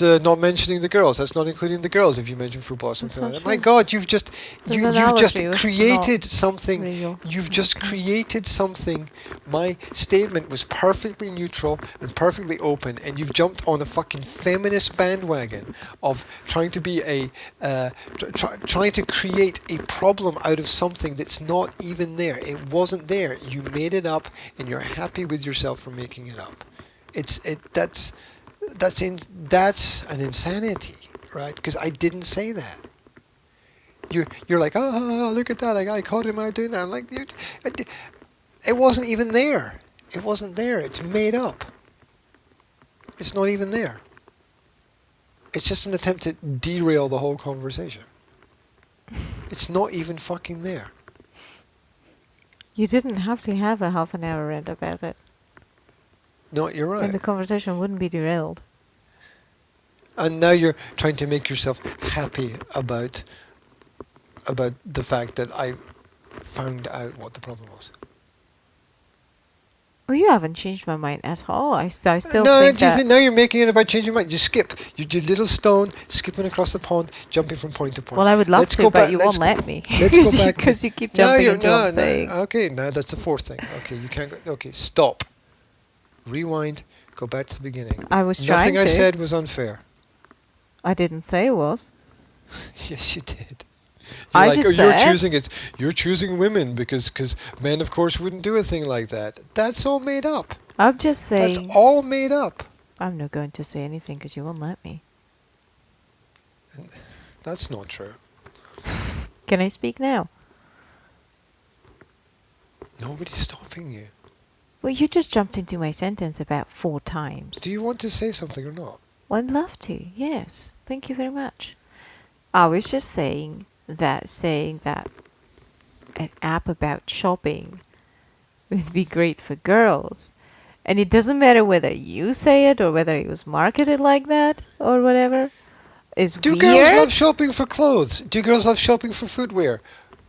not mentioning the girls. That's not including the girls if you mention football or something like not that." My true. God, you've just The you've just analogy was created not something. real. You've just created something. My statement was perfectly neutral and perfectly open, and you've jumped on a fucking feminist bandwagon of trying to be trying to create a problem out of something that's not even there. It wasn't there. You made it up, and you're happy with yourself for making it up. That's an insanity, right? Because I didn't say that. You're like, oh, look at that! I caught him out doing that. I'm like, it wasn't even there. It wasn't there. It's made up. It's not even there. It's just an attempt to derail the whole conversation. It's not even fucking there. You didn't have to have a half an hour rant about it. No, you're right. And the conversation wouldn't be derailed. And now you're trying to make yourself happy about the fact that I found out what the problem was. Well, you haven't changed my mind at all. I still No, think just that... now you're making it about changing your mind. You skip. You do little stone, skipping across the pond, jumping from point to point. Well, I would love Let's to, go but back- you let's won't go- let me. Let's go back to- Because you keep jumping into what I'm saying. Okay, now that's the fourth thing. Okay, you can't go. Okay, stop. Rewind. Go back to the beginning. I was trying Nothing I to. said was unfair. I didn't say it was. Yes, you did. You're I like, just oh, said. you're choosing women because men, of course, wouldn't do a thing like that. That's all made up. I'm just That's saying. all made up. I'm not going to say anything because you won't let me. That's not true. Can I speak now? Nobody's stopping you. Well, you just jumped into my sentence about 4 times. Do you want to say something or not? Well, I'd love to. Yes. Thank you very much. I was just saying that an app about shopping would be great for girls. And it doesn't matter whether you say it or whether it was marketed like that or whatever. Is Do weird. girls love shopping for clothes? Do girls love shopping for footwear?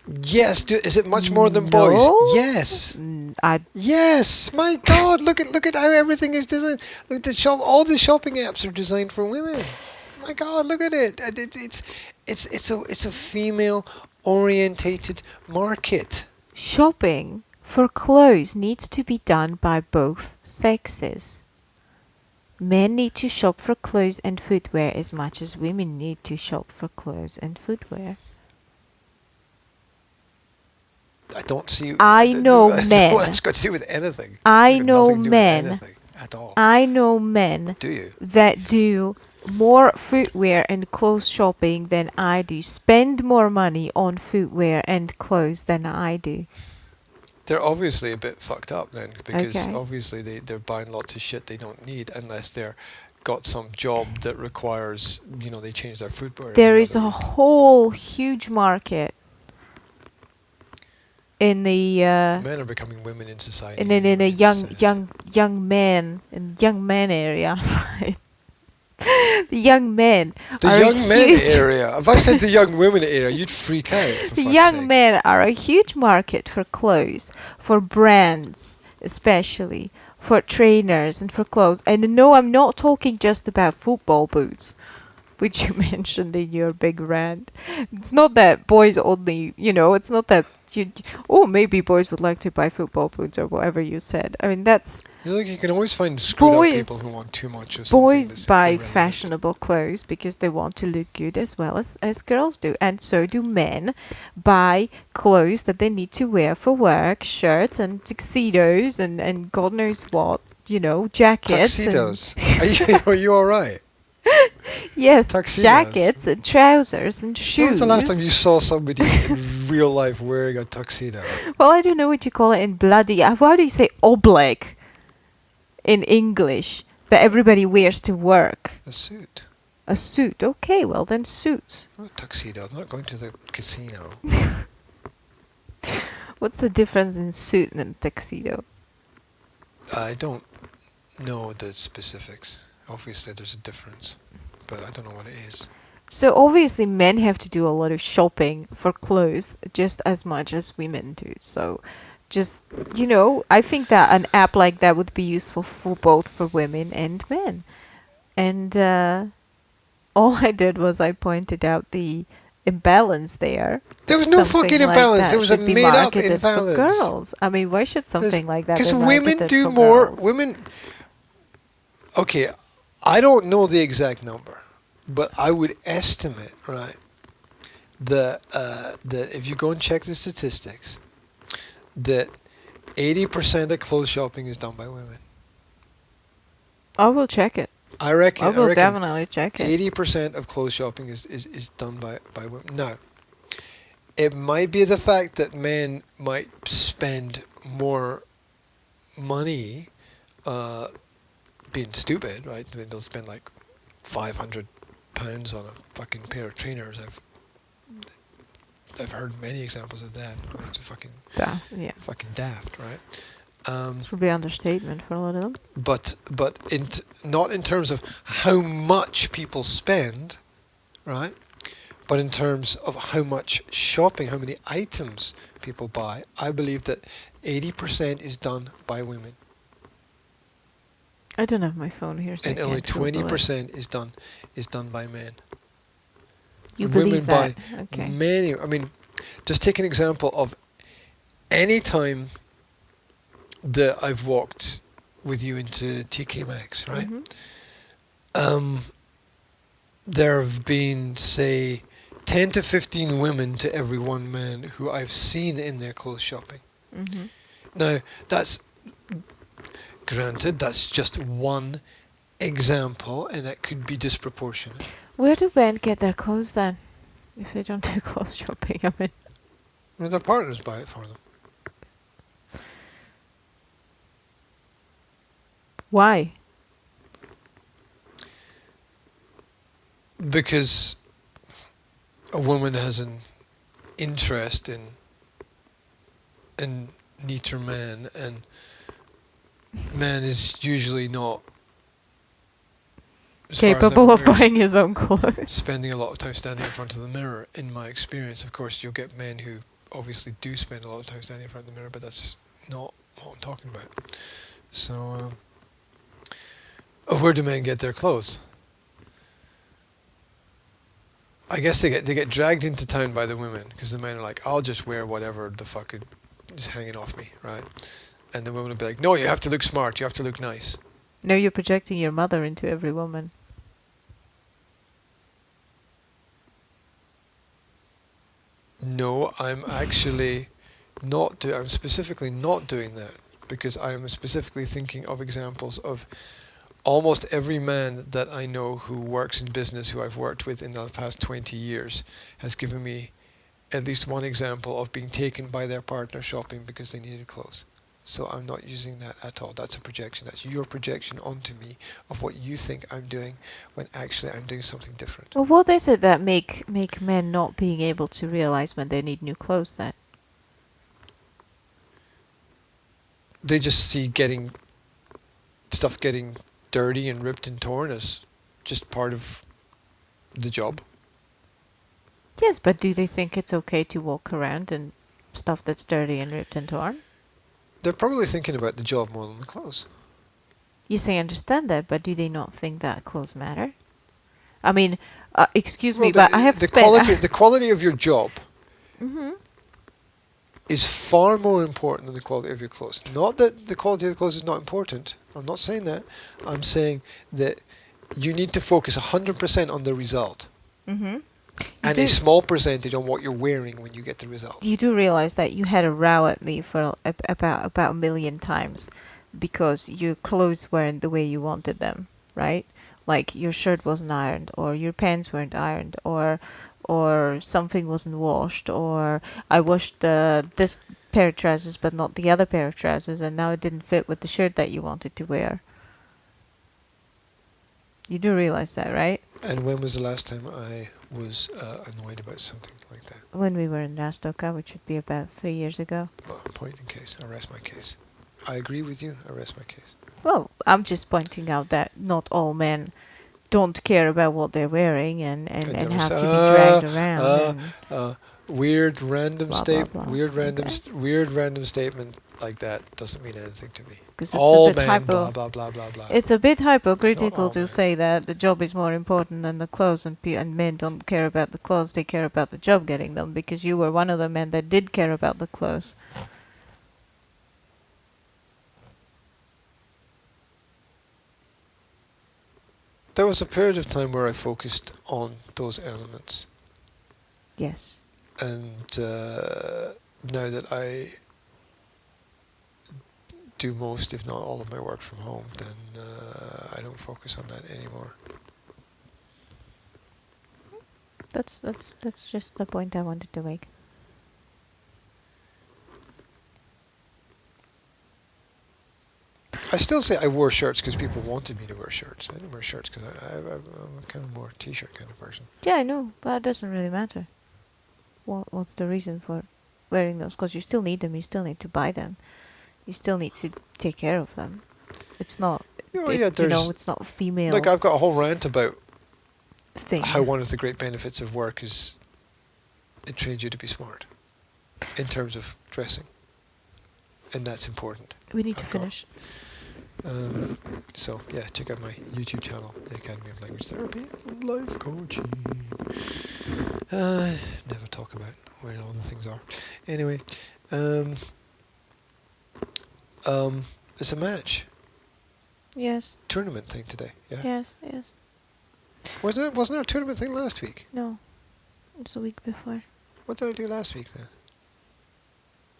Yes. Is it much more than boys? No. Yes. I Yes. My God, look at how everything is designed. Look at the shop. All the shopping apps are designed for women. My God, look at it. It's a female orientated market. shopping for clothes needs to be done by both sexes. Men need to shop for clothes and footwear as much as women need to shop for clothes and footwear. I don't see. I know I don't men. know what that's got to do with anything. I It's got know nothing to do with men. anything at all. I know men Do you? that do more footwear and clothes shopping than I do, spend more money on footwear and clothes than I do. They're obviously a bit fucked up then, because Okay. obviously they're buying lots of shit they don't need unless they're got some job that requires, they change their footwear. There every is other a week. whole huge market in the Men are becoming women in society. in a anyway, it's sad. young man area, right? The young men The are young a men huge area. If I said the young women area, you'd freak out. For the fuck's young sake. men are a huge market for clothes, for brands, especially for trainers and for clothes. And no, I'm not talking just about football boots, which you mentioned in your big rant. It's not that boys only, it's not that maybe boys would like to buy football boots or whatever you said. I mean, that's You can always find screwed up people boys. who want too much of something. Boys that's buy irrelevant. fashionable clothes because they want to look good as well as girls do. And so do men buy clothes that they need to wear for work, shirts and tuxedos and God knows what, jackets. Tuxedos. Are you all right? Yes, Tuxedos. jackets and trousers and When shoes. was the last time you saw somebody in real life wearing a tuxedo? Well, I don't know what you call it in bloody. How do you say oblek in English that everybody wears to work? A suit. A suit. Okay, well then suits. Not a tuxedo. I'm not going to the casino. What's the difference in suit and tuxedo? I don't know the specifics. Obviously, there's a difference, but I don't know what it is. So obviously men have to do a lot of shopping for clothes just as much as women do. So just, I think that an app like that would be useful for both for women and men. And all I did was I pointed out the imbalance there. There was no Something fucking like imbalance. that There was a should be made-up marketed imbalance. for girls. I mean, why should something like that be Because marketed women do for more. girls? Women. Okay, I don't know the exact number, but I would estimate, right, that if you go and check the statistics, that 80% of clothes shopping is done by women. I will check it. I reckon. I will reckon definitely check it. 80% of clothes shopping is done by women. Now, it might be the fact that men might spend more money being stupid, right? I mean, they'll spend like £500 on a fucking pair of trainers. I've heard many examples of that. It's fucking daft, right? This would be understatement for a lot of them. But not in terms of how much people spend, right? But in terms of how much shopping, how many items people buy. I believe that 80% is done by women, I don't have my phone here, so and I only can't Google it. 20% is done by men. You Women believe buy that? Okay. many. I mean, just take an example of any time that I've walked with you into TK Maxx, right? Mhm. There have been, say, 10 to 15 women to every one man who I've seen in their clothes shopping. Mm-hmm. Now, that's granted, that's just one example, and that could be disproportionate. Where do men get their clothes then? If they don't do clothes shopping, I mean. Well, their partners buy it for them. Why? Because a woman has an interest in neater man, and man is usually not as far as I'm Capable of aware, buying his own clothes. spending a lot of time standing in front of the mirror. In my experience, of course, you'll get men who obviously do spend a lot of time standing in front of the mirror, but that's not what I'm talking about. So, where do men get their clothes? I guess they get dragged into town by the women, because the men are like, I'll just wear whatever the fuck is hanging off me, right? And the women will be like, no, you have to look smart, you have to look nice. No, you're projecting your mother into every woman. No, I'm actually I'm specifically not doing that, because I am specifically thinking of examples of almost every man that I know who works in business, who I've worked with in the past 20 years, has given me at least one example of being taken by their partner shopping because they needed clothes. So I'm not using that at all. That's a projection. That's your projection onto me of what you think I'm doing, when actually I'm doing something different. Well, what is it that make men not being able to realize when they need new clothes then? They just see stuff getting dirty and ripped and torn as just part of the job. Yes, but do they think it's okay to walk around in stuff that's dirty and ripped and torn? They're probably thinking about the job more than the clothes. Yes, I understand that, but do they not think that clothes matter? I mean, excuse me, Well, but I have the spent... the quality of your job Mm-hmm. is far more important than the quality of your clothes. Not that the quality of the clothes is not important. I'm not saying that. I'm saying that you need to focus 100% on the result, Mm-hmm. and a small percentage on what you're wearing when you get the result. You do realize that you had a row at me for about a million times because your clothes weren't the way you wanted them, right? Like your shirt wasn't ironed, or your pants weren't ironed, or something wasn't washed, or I washed this pair of trousers but not the other pair of trousers, and now it didn't fit with the shirt that you wanted to wear. You do realize that, right? And when was the last time I was annoyed about something like that? When we were in Rastoka, which would be about 3 years ago. Well, point in case. I rest my case. I agree with you. I rest my case. Well, I'm just pointing out that not all men don't care about what they're wearing and never have say, to be dragged around. Weird random Blah, blah, statement. blah. Weird random. Okay. Weird random statement like that doesn't mean anything to me. 'Cause it's All a bit men. Blah blah blah blah blah. It's a bit all hypocritical to men. say that the job is more important than the clothes, and men don't care about the clothes, they care about the job getting them, because you were one of the men that did care about the clothes. There was a period of time where I focused on those elements, Yes. and now that I do most, if not all, of my work from home, then I don't focus on that anymore. That's just the point I wanted to make. I still say I wore shirts because people wanted me to wear shirts. I didn't wear shirts because I'm a kind of more t-shirt kind of person. Yeah, I know, but it doesn't really matter. What's the reason for wearing those? Because you still need them, you still need to buy them. You still need to take care of them. It's not, it's not a female Like, I've got a whole rant about thing. how one of the great benefits of work is it trains you to be smart in terms of dressing, and that's important. We need to I've got- finish. So yeah, check out my YouTube channel, the Academy of Language Therapy and Life Coaching. Never talk about where all the things are. Anyway, it's a match Yes, tournament thing today. Yeah, yes. wasn't there a tournament thing last week? No. It's a week before. What did I do last week then?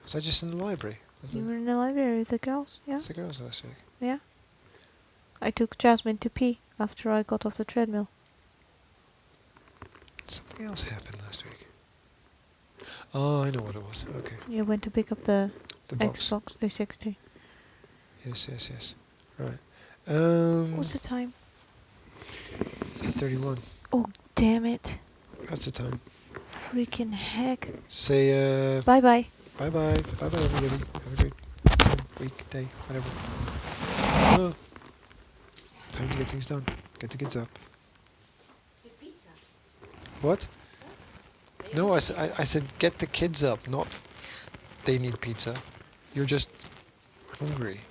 Was I just in the library? Was You it were in the library with the girls, yeah? the girls last week? Yeah. I took Jasmine to pee after I got off the treadmill. Something else happened last week. Oh, I know what it was. Okay. You went to pick up the The box. Xbox 360. Yes. Right. What's the time? 8:31. Oh, damn it. That's the time. Freaking heck. Say Bye-bye. bye everybody. Have a great week, day, whatever. Oh, time to get things done. Get the kids up. With pizza. What? No, I said get the kids up, not they need pizza. You're just hungry.